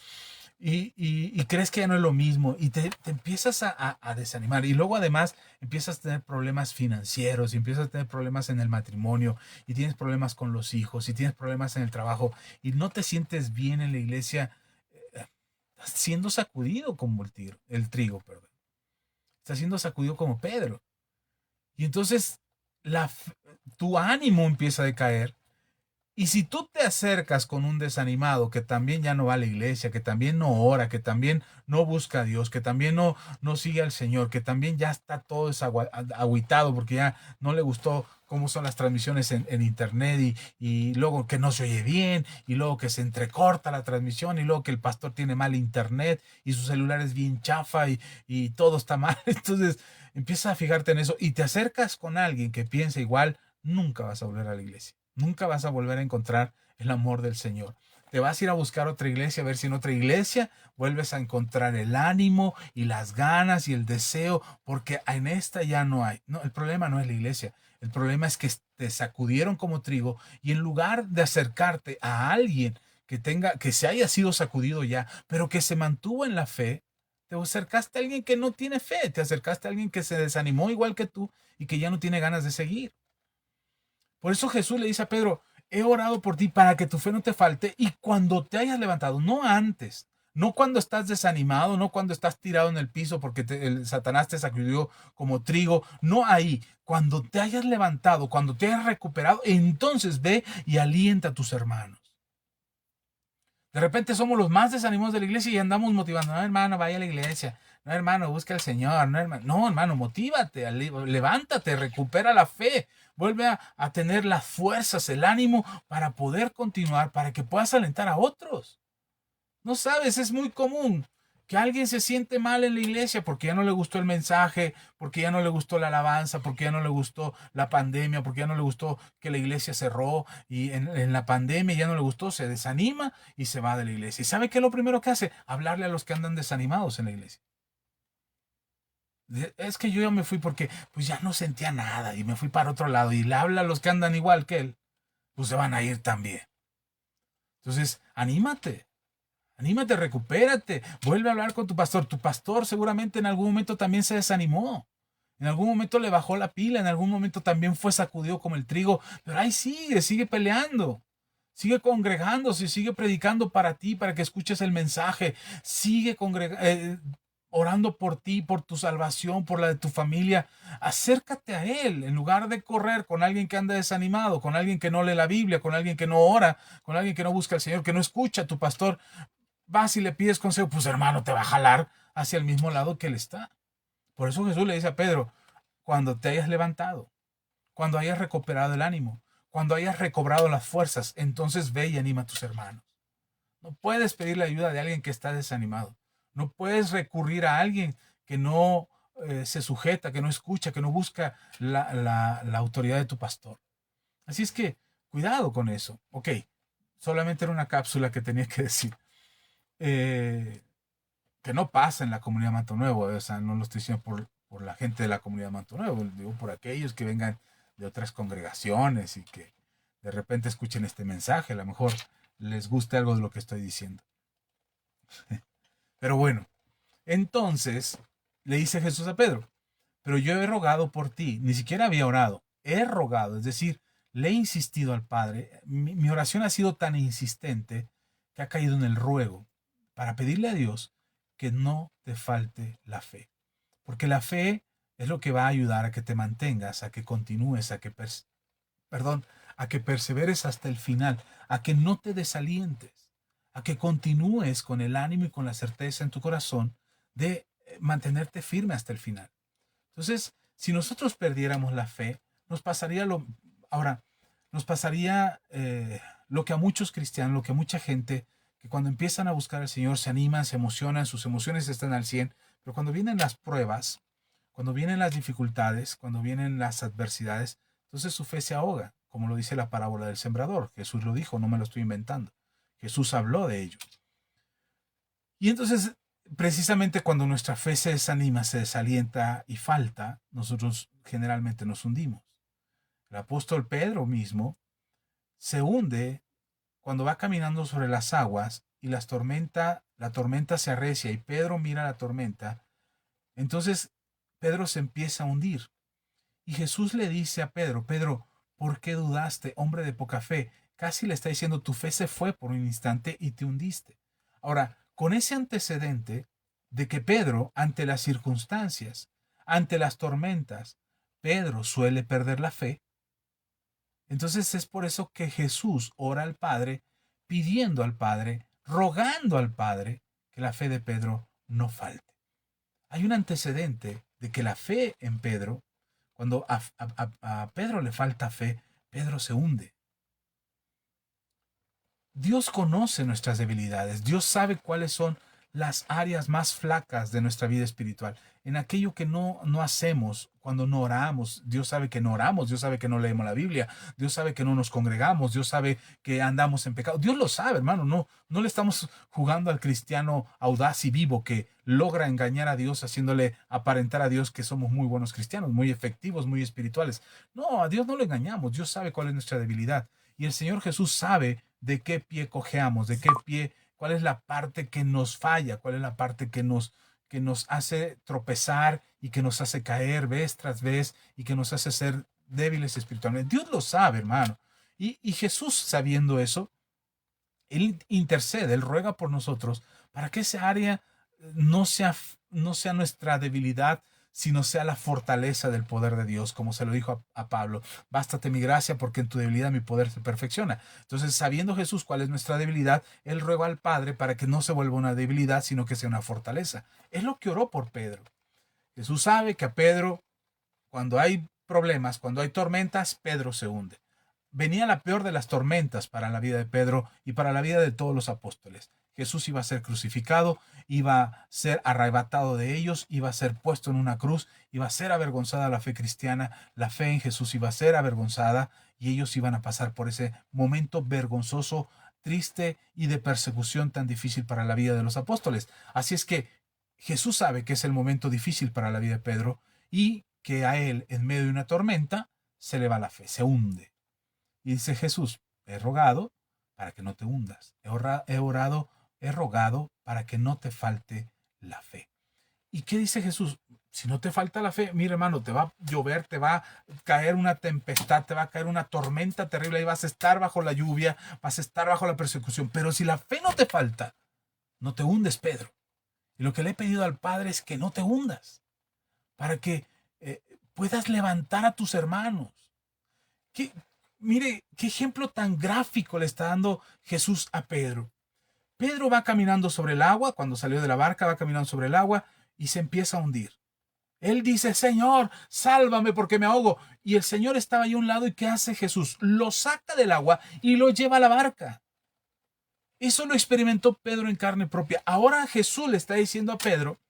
Y crees que ya no es lo mismo y te empiezas a desanimar y luego además empiezas a tener problemas financieros y empiezas a tener problemas en el matrimonio y tienes problemas con los hijos y tienes problemas en el trabajo y no te sientes bien en la iglesia, estás siendo sacudido como el trigo, perdón. Estás siendo sacudido como Pedro. Y entonces la, tu ánimo empieza a decaer. Y si tú te acercas con un desanimado que también ya no va a la iglesia, que también no ora, que también no busca a Dios, que también no sigue al Señor, que también ya está todo agüitado porque ya no le gustó cómo son las transmisiones en internet y luego que no se oye bien y luego que se entrecorta la transmisión y luego que el pastor tiene mal internet y su celular es bien chafa y todo está mal. Entonces empiezas a fijarte en eso y te acercas con alguien que piensa igual, nunca vas a volver a la iglesia. Nunca vas a volver a encontrar el amor del Señor. Te vas a ir a buscar otra iglesia, a ver si en otra iglesia vuelves a encontrar el ánimo y las ganas y el deseo, porque en esta ya no hay. No, el problema no es la iglesia. El problema es que te sacudieron como trigo y en lugar de acercarte a alguien que se haya sido sacudido ya, pero que se mantuvo en la fe, te acercaste a alguien que no tiene fe, te acercaste a alguien que se desanimó igual que tú y que ya no tiene ganas de seguir. Por eso Jesús le dice a Pedro, he orado por ti para que tu fe no te falte y cuando te hayas levantado, no antes, no cuando estás desanimado, no cuando estás tirado en el piso porque el Satanás te sacudió como trigo, no ahí, cuando te hayas levantado, cuando te hayas recuperado, entonces ve y alienta a tus hermanos. De repente somos los más desanimados de la iglesia y andamos motivando, no hermano, vaya a la iglesia, no hermano, busca al Señor, no hermano, motívate, levántate, recupera la fe, vuelve a tener las fuerzas, el ánimo para poder continuar, para que puedas alentar a otros. No sabes, es muy común que alguien se siente mal en la iglesia porque ya no le gustó el mensaje, porque ya no le gustó la alabanza, porque ya no le gustó la pandemia, porque ya no le gustó que la iglesia cerró y en la pandemia ya no le gustó, se desanima y se va de la iglesia. ¿Y sabe qué es lo primero que hace? Hablarle a los que andan desanimados en la iglesia. Es que yo ya me fui porque pues ya no sentía nada y me fui para otro lado y le habla a los que andan igual que él, pues se van a ir también. Entonces, anímate. Anímate, recupérate, vuelve a hablar con tu pastor. Tu pastor seguramente en algún momento también se desanimó. En algún momento le bajó la pila, en algún momento también fue sacudido como el trigo, pero ahí sigue peleando. Sigue congregándose, sigue predicando para ti, para que escuches el mensaje. Sigue orando por ti, por tu salvación, por la de tu familia. Acércate a Él en lugar de correr con alguien que anda desanimado, con alguien que no lee la Biblia, con alguien que no ora, con alguien que no busca al Señor, que no escucha a tu pastor. Vas y le pides consejo, pues hermano, te va a jalar hacia el mismo lado que Él está. Por eso Jesús le dice a Pedro, cuando te hayas levantado, cuando hayas recuperado el ánimo, cuando hayas recobrado las fuerzas, entonces ve y anima a tus hermanos. No puedes pedir la ayuda de alguien que está desanimado. No puedes recurrir a alguien que no se sujeta, que no escucha, que no busca la autoridad de tu pastor. Así es que, cuidado con eso. Ok, solamente era una cápsula que tenía que decir. Que no pasa en la comunidad Manto Nuevo. O sea, no lo estoy diciendo por la gente de la comunidad Manto Nuevo. Digo por aquellos que vengan de otras congregaciones y que de repente escuchen este mensaje. A lo mejor les guste algo de lo que estoy diciendo. Pero bueno, entonces le dice Jesús a Pedro, pero yo he rogado por ti, ni siquiera había orado, he rogado, es decir, le he insistido al Padre, mi oración ha sido tan insistente que ha caído en el ruego para pedirle a Dios que no te falte la fe, porque la fe es lo que va a ayudar a que te mantengas, a que continúes, a que perseveres hasta el final, a que no te desalientes, a que continúes con el ánimo y con la certeza en tu corazón de mantenerte firme hasta el final. Entonces, si nosotros perdiéramos la fe, nos pasaría lo que a muchos cristianos, lo que a mucha gente, que cuando empiezan a buscar al Señor se animan, se emocionan, sus emociones están al 100, pero cuando vienen las pruebas, cuando vienen las dificultades, cuando vienen las adversidades, entonces su fe se ahoga, como lo dice la parábola del sembrador. Jesús lo dijo, no me lo estoy inventando. Jesús habló de ello. Y entonces, precisamente cuando nuestra fe se desanima, se desalienta y falta, nosotros generalmente nos hundimos. El apóstol Pedro mismo se hunde cuando va caminando sobre las aguas y la tormenta se arrecia y Pedro mira la tormenta. Entonces Pedro se empieza a hundir. Y Jesús le dice a Pedro, Pedro, ¿por qué dudaste, hombre de poca fe? Casi le está diciendo, tu fe se fue por un instante y te hundiste. Ahora, con ese antecedente de que Pedro, ante las circunstancias, ante las tormentas, Pedro suele perder la fe, entonces es por eso que Jesús ora al Padre, pidiendo al Padre, rogando al Padre, que la fe de Pedro no falte. Hay un antecedente de que la fe en Pedro, cuando a Pedro le falta fe, Pedro se hunde. Dios conoce nuestras debilidades. Dios sabe cuáles son las áreas más flacas de nuestra vida espiritual. En aquello que no hacemos, cuando no oramos, Dios sabe que no oramos, Dios sabe que no leemos la Biblia, Dios sabe que no nos congregamos, Dios sabe que andamos en pecado. Dios lo sabe, hermano. No le estamos jugando al cristiano audaz y vivo que logra engañar a Dios, haciéndole aparentar a Dios que somos muy buenos cristianos, muy efectivos, muy espirituales. No, a Dios no le engañamos. Dios sabe cuál es nuestra debilidad. Y el Señor Jesús sabe de qué pie cojeamos, de qué pie, cuál es la parte que nos falla, cuál es la parte que nos hace tropezar y que nos hace caer vez tras vez y que nos hace ser débiles espiritualmente. Dios lo sabe, hermano. Y Jesús, sabiendo eso, Él intercede, Él ruega por nosotros para que esa área no sea nuestra debilidad, sino sea la fortaleza del poder de Dios, como se lo dijo a Pablo. Bástate mi gracia, porque en tu debilidad mi poder se perfecciona. Entonces, sabiendo Jesús cuál es nuestra debilidad, Él ruega al Padre para que no se vuelva una debilidad, sino que sea una fortaleza. Es lo que oró por Pedro. Jesús sabe que a Pedro, cuando hay problemas, cuando hay tormentas, Pedro se hunde. Venía la peor de las tormentas para la vida de Pedro y para la vida de todos los apóstoles. Jesús iba a ser crucificado, iba a ser arrebatado de ellos, iba a ser puesto en una cruz, iba a ser avergonzada la fe cristiana, la fe en Jesús iba a ser avergonzada y ellos iban a pasar por ese momento vergonzoso, triste y de persecución tan difícil para la vida de los apóstoles. Así es que Jesús sabe que es el momento difícil para la vida de Pedro y que a él, en medio de una tormenta, se le va la fe, se hunde. Y dice Jesús, he rogado para que no te hundas. He rogado para que no te falte la fe. ¿Y qué dice Jesús? Si no te falta la fe, mira hermano, te va a llover, te va a caer una tempestad, te va a caer una tormenta terrible y vas a estar bajo la lluvia, vas a estar bajo la persecución. Pero si la fe no te falta, no te hundes, Pedro. Y lo que le he pedido al Padre es que no te hundas, para que puedas levantar a tus hermanos. ¿Qué, mire, qué ejemplo tan gráfico le está dando Jesús a Pedro. Pedro va caminando sobre el agua, cuando salió de la barca va caminando sobre el agua y se empieza a hundir. Él dice, Señor, sálvame porque me ahogo. Y el Señor estaba ahí a un lado y ¿qué hace Jesús? Lo saca del agua y lo lleva a la barca. Eso lo experimentó Pedro en carne propia. Ahora Jesús le está diciendo a Pedro,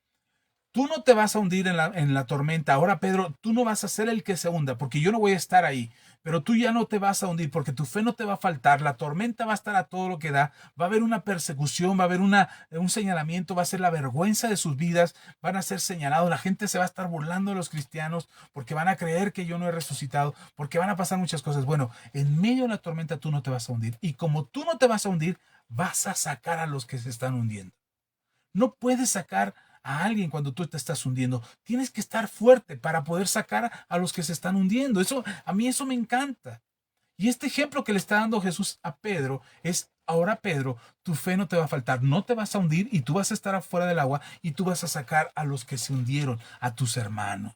tú no te vas a hundir en la tormenta. Ahora, Pedro, tú no vas a ser el que se hunda, porque yo no voy a estar ahí. Pero tú ya no te vas a hundir, porque tu fe no te va a faltar. La tormenta va a estar a todo lo que da. Va a haber una persecución, va a haber un señalamiento, va a ser la vergüenza de sus vidas. Van a ser señalados. La gente se va a estar burlando de los cristianos, porque van a creer que yo no he resucitado, porque van a pasar muchas cosas. Bueno, en medio de la tormenta tú no te vas a hundir. Y como tú no te vas a hundir, vas a sacar a los que se están hundiendo. No puedes sacar a alguien cuando tú te estás hundiendo. Tienes que estar fuerte para poder sacar a los que se están hundiendo. Eso, a mí eso me encanta. Y este ejemplo que le está dando Jesús a Pedro es, ahora Pedro, tu fe no te va a faltar, no te vas a hundir y tú vas a estar afuera del agua y tú vas a sacar a los que se hundieron, a tus hermanos.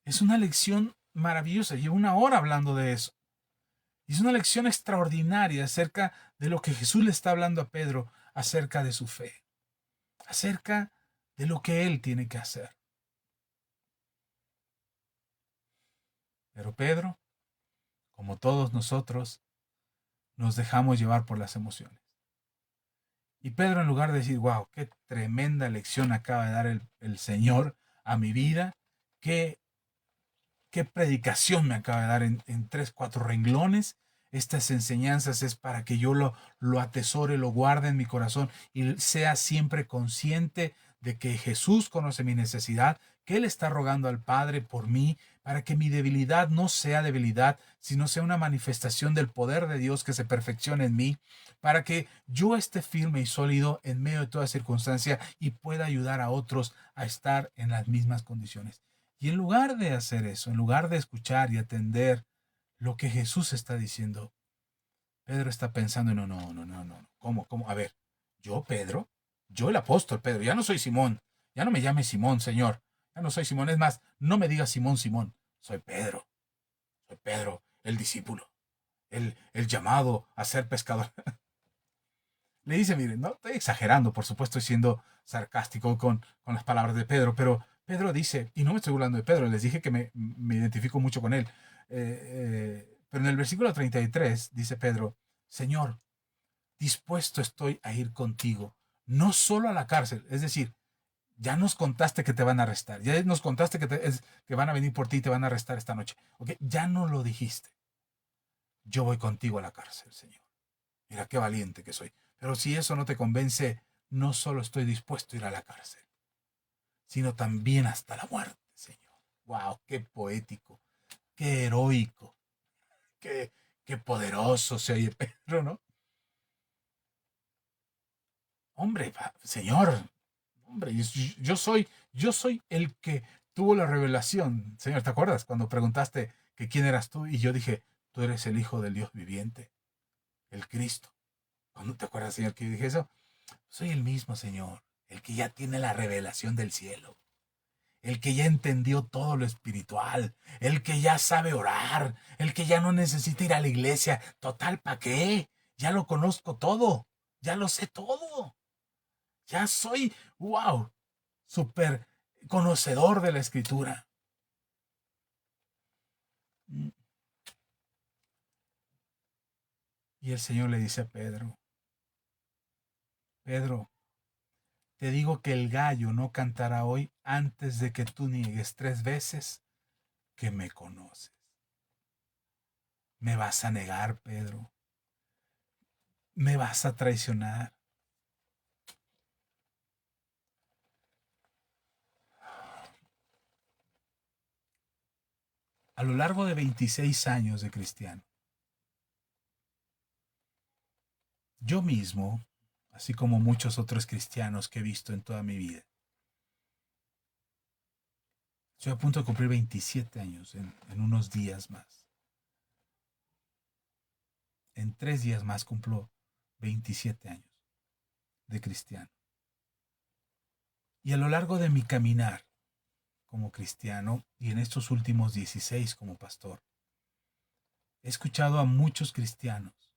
Es una lección maravillosa. Llevo una hora hablando de eso. Y es una lección extraordinaria acerca de lo que Jesús le está hablando a Pedro acerca de su fe, acerca de lo que él tiene que hacer. Pero Pedro, como todos nosotros, nos dejamos llevar por las emociones. Y Pedro, en lugar de decir, wow, qué tremenda lección acaba de dar el Señor a mi vida, qué, qué predicación me acaba de dar en 3, 4 renglones, estas enseñanzas es para que yo lo atesore, lo guarde en mi corazón y sea siempre consciente de que Jesús conoce mi necesidad, que Él está rogando al Padre por mí, para que mi debilidad no sea debilidad, sino sea una manifestación del poder de Dios que se perfeccione en mí, para que yo esté firme y sólido en medio de toda circunstancia y pueda ayudar a otros a estar en las mismas condiciones. Y en lugar de hacer eso, en lugar de escuchar y atender lo que Jesús está diciendo, Pedro está pensando, no, no, no, no, no, ¿cómo? A ver, yo, Pedro, yo el apóstol Pedro, ya no soy Simón, ya no me llame Simón, Señor, ya no soy Simón, es más, no me digas Simón, Simón, soy Pedro, el discípulo, el llamado a ser pescador. Le dice, miren, no estoy exagerando, por supuesto, estoy siendo sarcástico con las palabras de Pedro, pero Pedro dice, y no me estoy burlando de Pedro, les dije que me identifico mucho con él, pero en el versículo 33 dice Pedro, Señor, dispuesto estoy a ir contigo, no solo a la cárcel, es decir, ya nos contaste que te van a arrestar, ya nos contaste que van a venir por ti y te van a arrestar esta noche, ¿ok? Ya no lo dijiste, yo voy contigo a la cárcel, Señor. Mira qué valiente que soy. Pero si eso no te convence, no solo estoy dispuesto a ir a la cárcel, sino también hasta la muerte, Señor. ¡Wow! ¡Qué poético! ¡Qué heroico! ¡Qué poderoso se oye Pedro, ¿no? Hombre, Señor, hombre, yo soy el que tuvo la revelación. Señor, ¿te acuerdas cuando preguntaste que quién eras tú? Y yo dije, tú eres el Hijo del Dios viviente, el Cristo. ¿Cuándo te acuerdas, Señor, que yo dije eso? Soy el mismo Señor, el que ya tiene la revelación del cielo, el que ya entendió todo lo espiritual, el que ya sabe orar, el que ya no necesita ir a la iglesia. Total, ¿para qué? Ya lo conozco todo, ya lo sé todo. Ya soy, wow, súper conocedor de la escritura. Y el Señor le dice a Pedro, Pedro, te digo que el gallo no cantará hoy antes de que tú niegues 3 veces que me conoces. Me vas a negar, Pedro. Me vas a traicionar. A lo largo de 26 años de cristiano, yo mismo, así como muchos otros cristianos que he visto en toda mi vida, estoy a punto de cumplir 27 años en unos días más. En 3 días más cumplo 27 años de cristiano. Y a lo largo de mi caminar como cristiano y en estos últimos 16 como pastor, he escuchado a muchos cristianos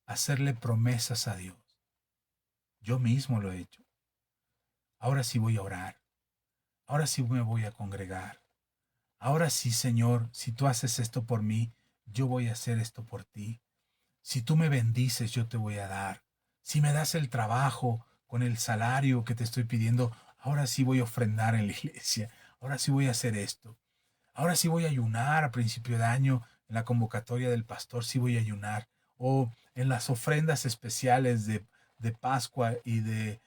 hacerle promesas a Dios. Yo mismo lo he hecho. Ahora sí voy a orar. Ahora sí me voy a congregar. Ahora sí, Señor, si tú haces esto por mí, yo voy a hacer esto por ti. Si tú me bendices, yo te voy a dar. Si me das el trabajo con el salario que te estoy pidiendo, ahora sí voy a ofrendar en la iglesia. Ahora sí voy a hacer esto. Ahora sí voy a ayunar a principio de año en la convocatoria del pastor, sí voy a ayunar. O en las ofrendas especiales de Pascua y de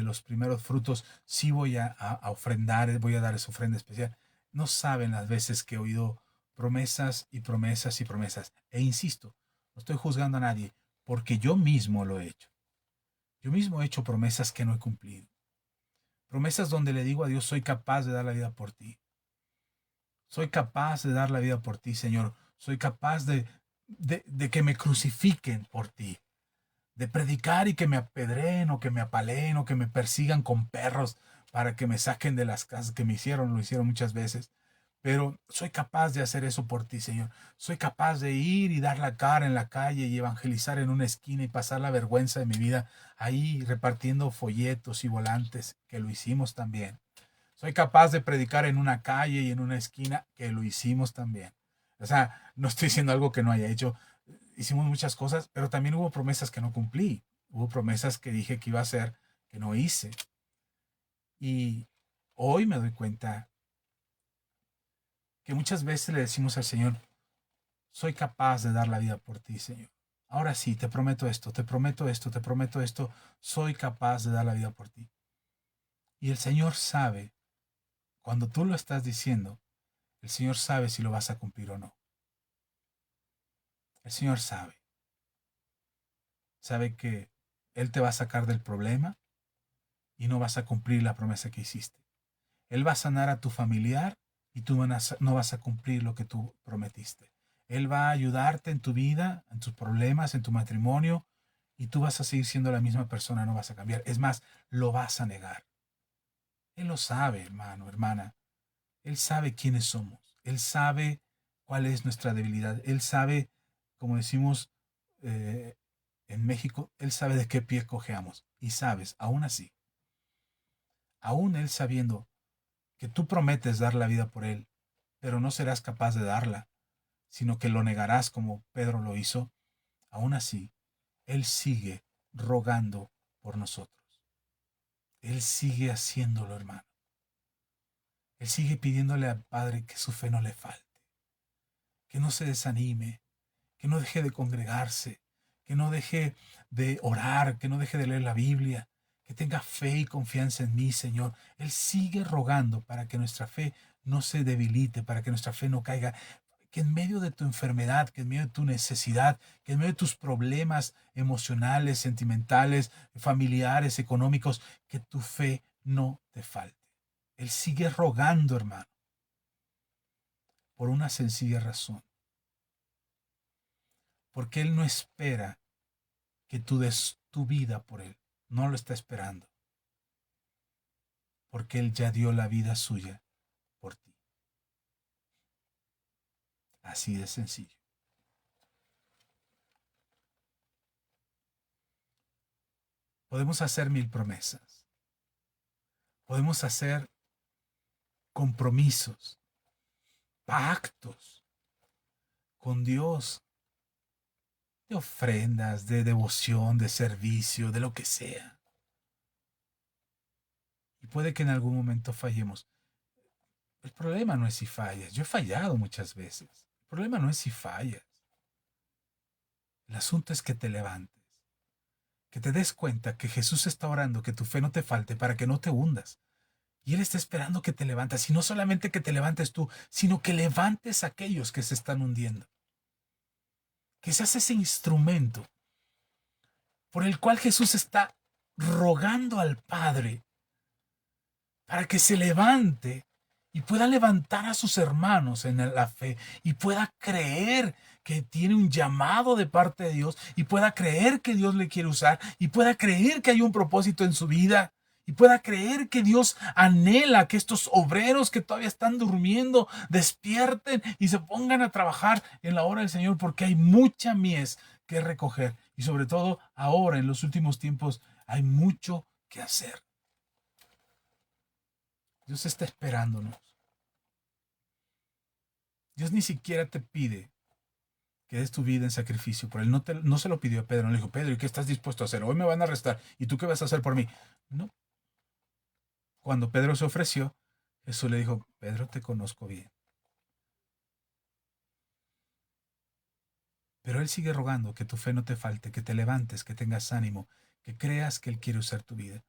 los primeros frutos, sí voy a ofrendar, voy a dar esa ofrenda especial. No saben las veces que he oído promesas y promesas y promesas. E insisto, no estoy juzgando a nadie, porque yo mismo lo he hecho. Yo mismo he hecho promesas que no he cumplido. Promesas donde le digo a Dios, soy capaz de dar la vida por ti. Soy capaz de dar la vida por ti, Señor. Soy capaz de que me crucifiquen por ti. De predicar y que me apedreen o que me apaleen o que me persigan con perros para que me saquen de las casas que me hicieron, lo hicieron muchas veces. Pero soy capaz de hacer eso por ti, Señor. Soy capaz de ir y dar la cara en la calle y evangelizar en una esquina y pasar la vergüenza de mi vida ahí repartiendo folletos y volantes, que lo hicimos también. Soy capaz de predicar en una calle y en una esquina, que lo hicimos también. O sea, no estoy diciendo algo que no haya hecho. Hicimos muchas cosas, pero también hubo promesas que no cumplí. Hubo promesas que dije que iba a hacer, que no hice. Y hoy me doy cuenta que muchas veces le decimos al Señor, soy capaz de dar la vida por ti, Señor. Ahora sí, te prometo esto, te prometo esto, te prometo esto. Soy capaz de dar la vida por ti. Y el Señor sabe, cuando tú lo estás diciendo, el Señor sabe si lo vas a cumplir o no. El Señor sabe. Sabe que Él te va a sacar del problema y no vas a cumplir la promesa que hiciste. Él va a sanar a tu familiar y tú no vas a cumplir lo que tú prometiste. Él va a ayudarte en tu vida, en tus problemas, en tu matrimonio, y tú vas a seguir siendo la misma persona, no vas a cambiar. Es más, lo vas a negar. Él lo sabe, hermano, hermana. Él sabe quiénes somos. Él sabe cuál es nuestra debilidad. Él sabe, como decimos en México, Él sabe de qué pie cojeamos. Y sabes, aún así, aún Él sabiendo que tú prometes dar la vida por Él, pero no serás capaz de darla, sino que lo negarás como Pedro lo hizo, aún así, Él sigue rogando por nosotros. Él sigue haciéndolo, hermano. Él sigue pidiéndole al Padre que su fe no le falte, que no se desanime, que no deje de congregarse, que no deje de orar, que no deje de leer la Biblia, que tenga fe y confianza en mí, Señor. Él sigue rogando para que nuestra fe no se debilite, para que nuestra fe no caiga, que en medio de tu enfermedad, que en medio de tu necesidad, que en medio de tus problemas emocionales, sentimentales, familiares, económicos, que tu fe no te falte. Él sigue rogando, hermano, por una sencilla razón. Porque Él no espera que tú des tu vida por Él. No lo está esperando. Porque Él ya dio la vida suya por ti. Así de sencillo. Podemos hacer 1000 promesas. Podemos hacer compromisos, pactos con Dios, de ofrendas, de devoción, de servicio, de lo que sea. Y puede que en algún momento fallemos. El problema no es si fallas. Yo he fallado muchas veces. El problema no es si fallas. El asunto es que te levantes, que te des cuenta que Jesús está orando que tu fe no te falte para que no te hundas. Y Él está esperando que te levantes. Y no solamente que te levantes tú, sino que levantes a aquellos que se están hundiendo. Que seas ese instrumento por el cual Jesús está rogando al Padre para que se levante y pueda levantar a sus hermanos en la fe y pueda creer que tiene un llamado de parte de Dios y pueda creer que Dios le quiere usar y pueda creer que hay un propósito en su vida y pueda creer que Dios anhela que estos obreros que todavía están durmiendo despierten y se pongan a trabajar en la hora del Señor, porque hay mucha mies que recoger y sobre todo ahora en los últimos tiempos hay mucho que hacer. Dios está esperándonos. Dios ni siquiera te pide que des tu vida en sacrificio por él. No se lo pidió a Pedro, no le dijo, Pedro, ¿y qué estás dispuesto a hacer? Hoy me van a arrestar, ¿y tú qué vas a hacer por mí? No. Cuando Pedro se ofreció, Jesús le dijo, Pedro, te conozco bien. Pero él sigue rogando que tu fe no te falte, que te levantes, que tengas ánimo, que creas que él quiere usar tu vida,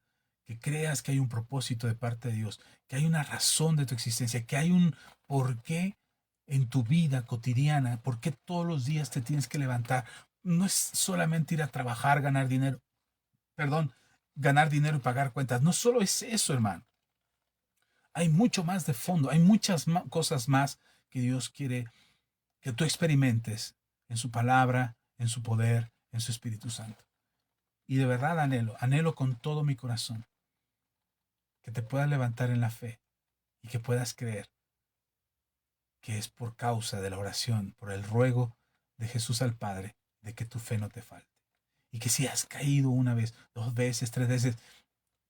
que creas que hay un propósito de parte de Dios, que hay una razón de tu existencia, que hay un porqué en tu vida cotidiana, por qué todos los días te tienes que levantar. No es solamente ir a trabajar, ganar dinero y pagar cuentas. No solo es eso, hermano. Hay mucho más de fondo, hay muchas cosas más que Dios quiere que tú experimentes en su palabra, en su poder, en su Espíritu Santo. Y de verdad anhelo con todo mi corazón que te puedas levantar en la fe y que puedas creer que es por causa de la oración, por el ruego de Jesús al Padre, de que tu fe no te falte. Y que si has caído una vez, dos veces, tres veces,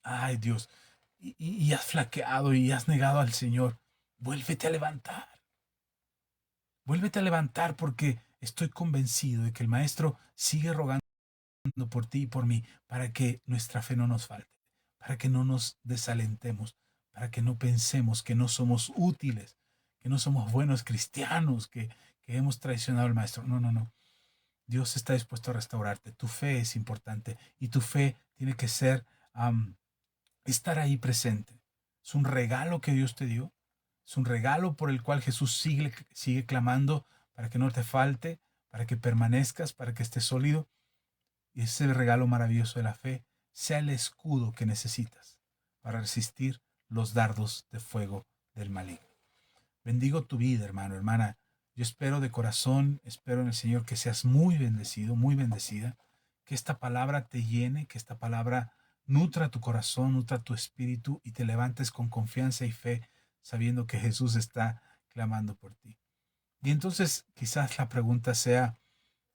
ay Dios, y has flaqueado y has negado al Señor, vuélvete a levantar. Vuélvete a levantar porque estoy convencido de que el Maestro sigue rogando por ti y por mí para que nuestra fe no nos falte, para que no nos desalentemos, para que no pensemos que no somos útiles, que no somos buenos cristianos, que hemos traicionado al Maestro. No, no, no. Dios está dispuesto a restaurarte. Tu fe es importante y tu fe tiene que ser estar ahí presente. Es un regalo que Dios te dio. Es un regalo por el cual Jesús sigue clamando para que no te falte, para que permanezcas, para que estés sólido. Y ese regalo maravilloso de la fe sea el escudo que necesitas para resistir los dardos de fuego del maligno. Bendigo tu vida, hermano, hermana. Yo espero de corazón, espero en el Señor que seas muy bendecido, muy bendecida, que esta palabra te llene, que esta palabra nutra tu corazón, nutra tu espíritu y te levantes con confianza y fe, sabiendo que Jesús está clamando por ti. Y entonces quizás la pregunta sea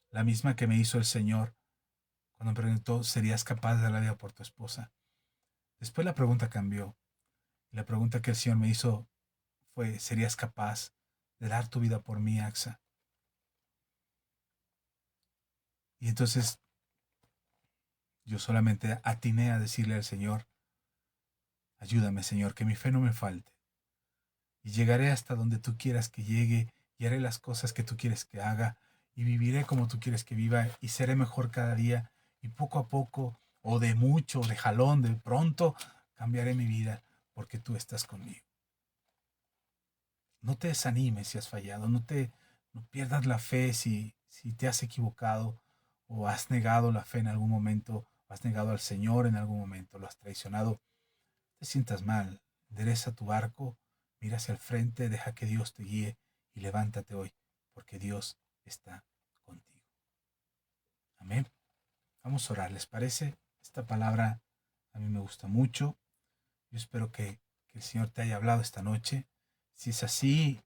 la misma que me hizo el Señor cuando me preguntó, ¿serías capaz de dar la vida por tu esposa? Después la pregunta cambió. La pregunta que el Señor me hizo fue, ¿serías capaz de dar tu vida por mí, Axa? Y entonces yo solamente atiné a decirle al Señor, ayúdame, Señor, que mi fe no me falte. Y llegaré hasta donde tú quieras que llegue y haré las cosas que tú quieres que haga y viviré como tú quieres que viva y seré mejor cada día y poco a poco o de mucho, de jalón, de pronto cambiaré mi vida porque tú estás conmigo. No te desanimes si has fallado, no pierdas la fe si te has equivocado o has negado la fe en algún momento, o has negado al Señor en algún momento, lo has traicionado. Te sientas mal, endereza tu barco, mira hacia el frente, deja que Dios te guíe y levántate hoy, porque Dios está contigo. Amén. Vamos a orar, ¿les parece? Esta palabra a mí me gusta mucho. Yo espero que el Señor te haya hablado esta noche. Si es así,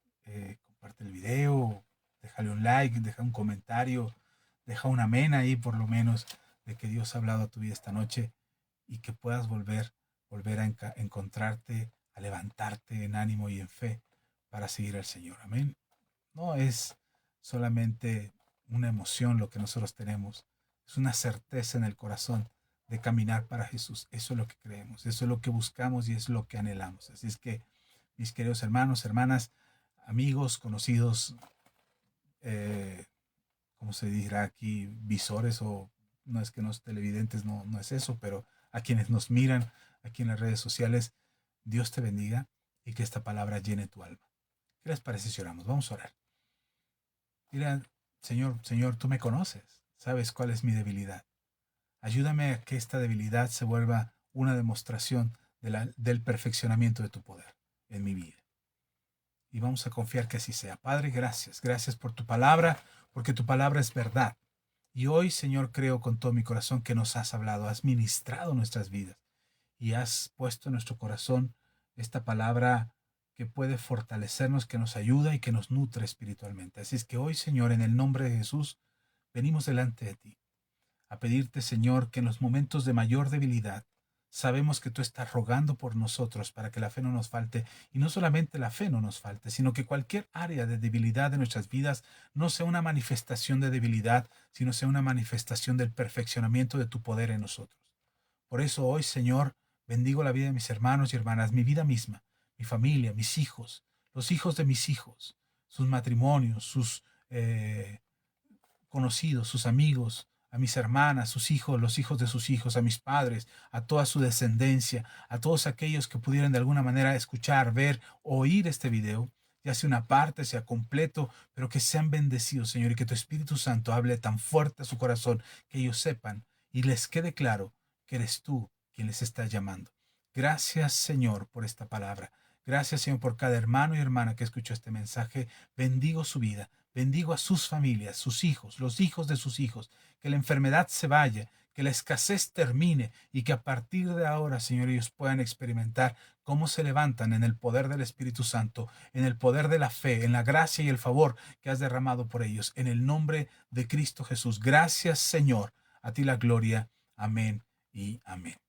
comparte el video, déjale un like, deja un comentario, deja un amén ahí por lo menos de que Dios ha hablado a tu vida esta noche y que puedas volver a encontrarte, a levantarte en ánimo y en fe para seguir al Señor. Amén. No es solamente una emoción lo que nosotros tenemos, es una certeza en el corazón de caminar para Jesús. Eso es lo que creemos, eso es lo que buscamos y es lo que anhelamos. Así es que, mis queridos hermanos, hermanas, amigos, conocidos, ¿cómo se dirá aquí? Visores o no es que los televidentes, no es eso, pero a quienes nos miran aquí en las redes sociales, Dios te bendiga y que esta palabra llene tu alma. ¿Qué les parece si oramos? Vamos a orar. Dile, Señor, tú me conoces, sabes cuál es mi debilidad. Ayúdame a que esta debilidad se vuelva una demostración del perfeccionamiento de tu poder en mi vida. Y vamos a confiar que así sea. Padre, gracias. Gracias por tu palabra, porque tu palabra es verdad. Y hoy, Señor, creo con todo mi corazón que nos has hablado, has ministrado nuestras vidas. y has puesto en nuestro corazón esta palabra que puede fortalecernos, que nos ayuda y que nos nutre espiritualmente. Así es que hoy, Señor, en el nombre de Jesús, venimos delante de ti a pedirte, Señor, que en los momentos de mayor debilidad, sabemos que tú estás rogando por nosotros para que la fe no nos falte, y no solamente la fe no nos falte, sino que cualquier área de debilidad de nuestras vidas no sea una manifestación de debilidad, sino sea una manifestación del perfeccionamiento de tu poder en nosotros. Por eso hoy, Señor, bendigo la vida de mis hermanos y hermanas, mi vida misma, mi familia, mis hijos, los hijos de mis hijos, sus matrimonios, sus conocidos, sus amigos, a mis hermanas, sus hijos, los hijos de sus hijos, a mis padres, a toda su descendencia, a todos aquellos que pudieran de alguna manera escuchar, ver, oír este video, ya sea una parte, sea completo, pero que sean bendecidos, Señor, y que tu Espíritu Santo hable tan fuerte a su corazón que ellos sepan y les quede claro que eres tú quien les está llamando. Gracias, Señor, por esta palabra. Gracias, Señor, por cada hermano y hermana que escuchó este mensaje. Bendigo su vida. Bendigo a sus familias, sus hijos, los hijos de sus hijos, que la enfermedad se vaya, que la escasez termine y que a partir de ahora, Señor, ellos puedan experimentar cómo se levantan en el poder del Espíritu Santo, en el poder de la fe, en la gracia y el favor que has derramado por ellos. En el nombre de Cristo Jesús. Gracias, Señor. A ti la gloria. Amén y amén.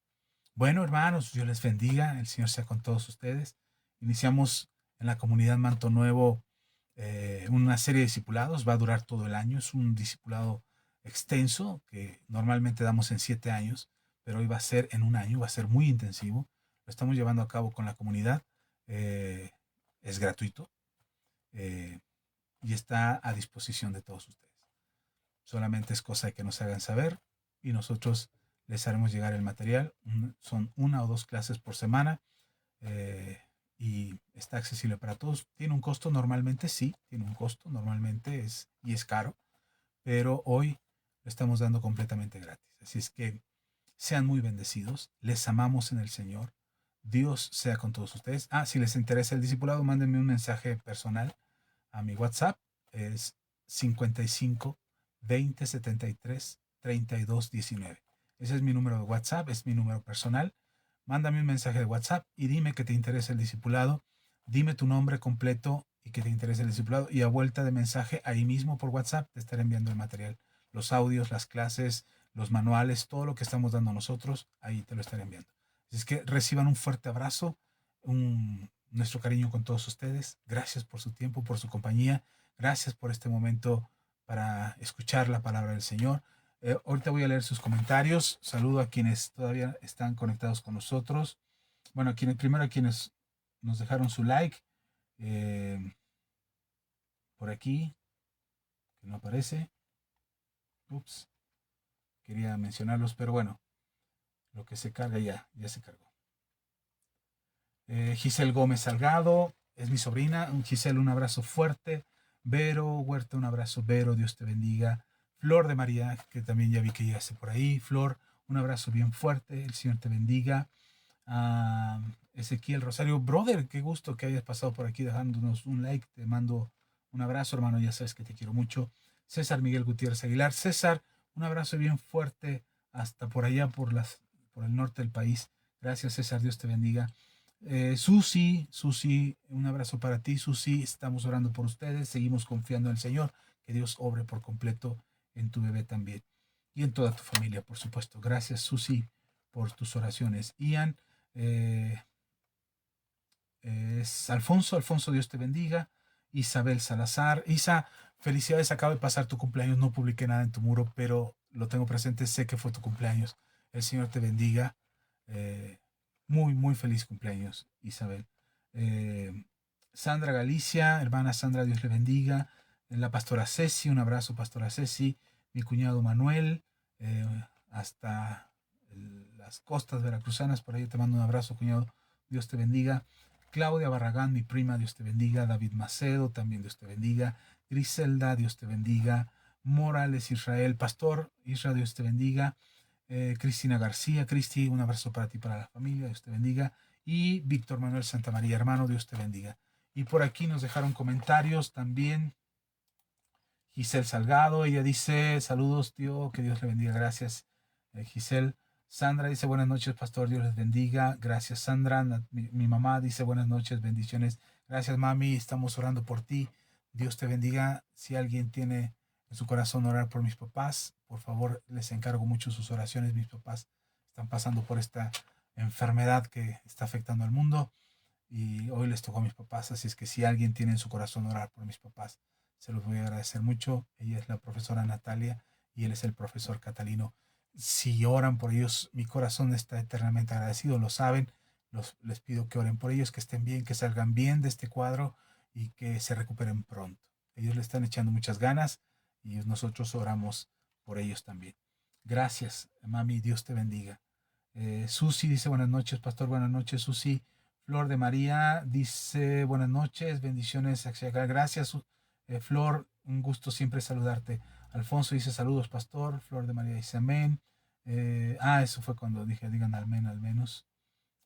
Bueno, hermanos, Dios les bendiga. El Señor sea con todos ustedes. Iniciamos en la comunidad Manto Nuevo una serie de discipulados, va a durar todo el año, es un discipulado extenso que normalmente damos en 7 años, pero hoy va a ser en un año, va a ser muy intensivo, lo estamos llevando a cabo con la comunidad, es gratuito y está a disposición de todos ustedes. Solamente es cosa de que nos hagan saber y nosotros les haremos llegar el material, son 1 o 2 clases por semana, y está accesible para todos. ¿Tiene un costo? Normalmente sí, tiene un costo, normalmente es caro, pero hoy lo estamos dando completamente gratis. Así es que sean muy bendecidos, les amamos en el Señor, Dios sea con todos ustedes. Si les interesa el discipulado, mándenme un mensaje personal a mi WhatsApp, es 55 20 73 32 19. Ese es mi número de WhatsApp, es mi número personal. Mándame un mensaje de WhatsApp y dime que te interesa el discipulado. Dime tu nombre completo y que te interesa el discipulado. Y a vuelta de mensaje, ahí mismo por WhatsApp, te estaré enviando el material. Los audios, las clases, los manuales, todo lo que estamos dando nosotros, ahí te lo estaré enviando. Así es que reciban un fuerte abrazo, nuestro cariño con todos ustedes. Gracias por su tiempo, por su compañía. Gracias por este momento para escuchar la palabra del Señor. Ahorita voy a leer sus comentarios. Saludo a quienes todavía están conectados con nosotros. Bueno, primero a quienes nos dejaron su like. Por aquí, que no aparece. Ups. Quería mencionarlos, pero bueno, lo que se carga ya se cargó. Giselle Gómez Salgado, es mi sobrina. Giselle, un abrazo fuerte. Vero Huerta, un abrazo. Vero, Dios te bendiga. Flor de María, que también ya vi que llegaste por ahí. Flor, un abrazo bien fuerte. El Señor te bendiga. Ezequiel Rosario, brother, qué gusto que hayas pasado por aquí dejándonos un like. Te mando un abrazo, hermano. Ya sabes que te quiero mucho. César Miguel Gutiérrez Aguilar. César, un abrazo bien fuerte hasta por allá, por el norte del país. Gracias, César. Dios te bendiga. Susi, un abrazo para ti, Susi. Estamos orando por ustedes. Seguimos confiando en el Señor. Que Dios obre por completo en tu bebé también. Y en toda tu familia, por supuesto. Gracias, Susi, por tus oraciones. Ian, es Alfonso, Dios te bendiga. Isabel Salazar, Isa, felicidades, acaba de pasar tu cumpleaños, no publiqué nada en tu muro, pero lo tengo presente, sé que fue tu cumpleaños. El Señor te bendiga. Muy, muy feliz cumpleaños, Isabel. Sandra Galicia, hermana Sandra, Dios le bendiga. La pastora Ceci, un abrazo, pastora Ceci. Mi cuñado Manuel, hasta las costas veracruzanas, por ahí te mando un abrazo, cuñado, Dios te bendiga. Claudia Barragán, mi prima, Dios te bendiga. David Macedo, también Dios te bendiga. Griselda, Dios te bendiga. Morales Israel, pastor Israel, Dios te bendiga. Cristina García, Cristi, un abrazo para ti, para la familia, Dios te bendiga. Y Víctor Manuel Santamaría, hermano, Dios te bendiga. Y por aquí nos dejaron comentarios también. Giselle Salgado, ella dice, saludos tío, que Dios le bendiga, gracias Giselle. Sandra dice buenas noches, pastor, Dios les bendiga. Gracias, Sandra. Mi mamá dice buenas noches, bendiciones. Gracias, mami, estamos orando por ti. Dios te bendiga. Si alguien tiene en su corazón orar por mis papás, por favor, les encargo mucho sus oraciones. Mis papás están pasando por esta enfermedad que está afectando al mundo y hoy les tocó a mis papás, así es que si alguien tiene en su corazón orar por mis papás, se los voy a agradecer mucho. Ella es la profesora Natalia y él es el profesor Catalino. Si oran por ellos, mi corazón está eternamente agradecido, lo saben. Les pido que oren por ellos, que estén bien, que salgan bien de este cuadro y que se recuperen pronto. Ellos le están echando muchas ganas y nosotros oramos por ellos también. Gracias, mami, Dios te bendiga. Susi dice buenas noches, pastor, buenas noches, Susi. Flor de María dice buenas noches, bendiciones, gracias, Flor, un gusto siempre saludarte. Alfonso dice saludos, pastor. Flor de María dice amén. Eso fue cuando dije, digan amén al menos.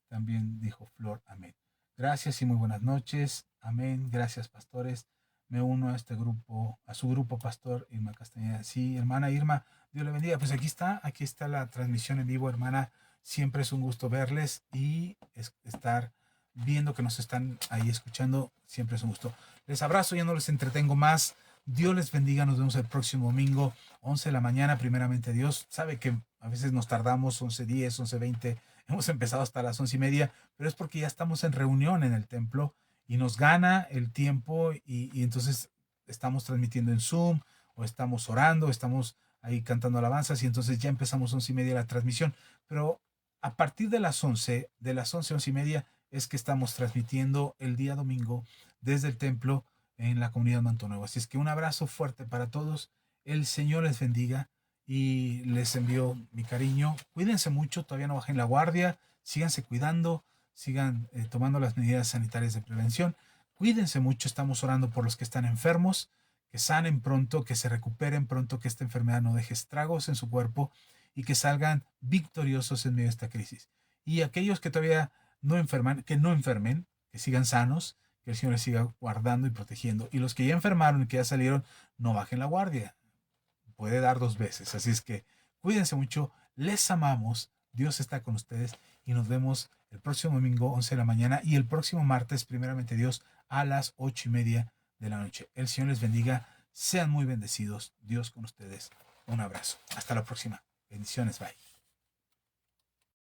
También dijo Flor, amén. Gracias y muy buenas noches. Amén. Gracias, pastores. Me uno a este grupo, a su grupo, pastor Irma Castañeda. Sí, hermana Irma, Dios le bendiga. Pues aquí está la transmisión en vivo, hermana. Siempre es un gusto verles y estar viendo que nos están ahí escuchando. Siempre es un gusto. Les abrazo, ya no les entretengo más. Dios les bendiga. Nos vemos el próximo domingo, 11 de la mañana, primeramente Dios. Sabe que a veces nos tardamos 11:10, 11:20. Hemos empezado hasta las 11:30, pero es porque ya estamos en reunión en el templo y nos gana el tiempo y entonces estamos transmitiendo en Zoom o estamos orando, estamos ahí cantando alabanzas y entonces ya empezamos 11:30 la transmisión. Pero a partir de las 11, 11:30, es que estamos transmitiendo el día domingo desde el templo en la comunidad Manto Nuevo. Así es que un abrazo fuerte para todos. El Señor les bendiga y les envío mi cariño. Cuídense mucho, todavía no bajen la guardia, síganse cuidando, sigan tomando las medidas sanitarias de prevención. Cuídense mucho, estamos orando por los que están enfermos, que sanen pronto, que se recuperen pronto, que esta enfermedad no deje estragos en su cuerpo y que salgan victoriosos en medio de esta crisis. Y aquellos que todavía no enferman, que no enfermen, que sigan sanos, que el Señor les siga guardando y protegiendo. Y los que ya enfermaron y que ya salieron, no bajen la guardia. Puede dar 2 veces. Así es que cuídense mucho, les amamos, Dios está con ustedes y nos vemos el próximo domingo 11 de la mañana y el próximo martes, primeramente Dios, a las 8:30 de la noche. El Señor les bendiga, sean muy bendecidos, Dios con ustedes. Un abrazo. Hasta la próxima. Bendiciones, bye.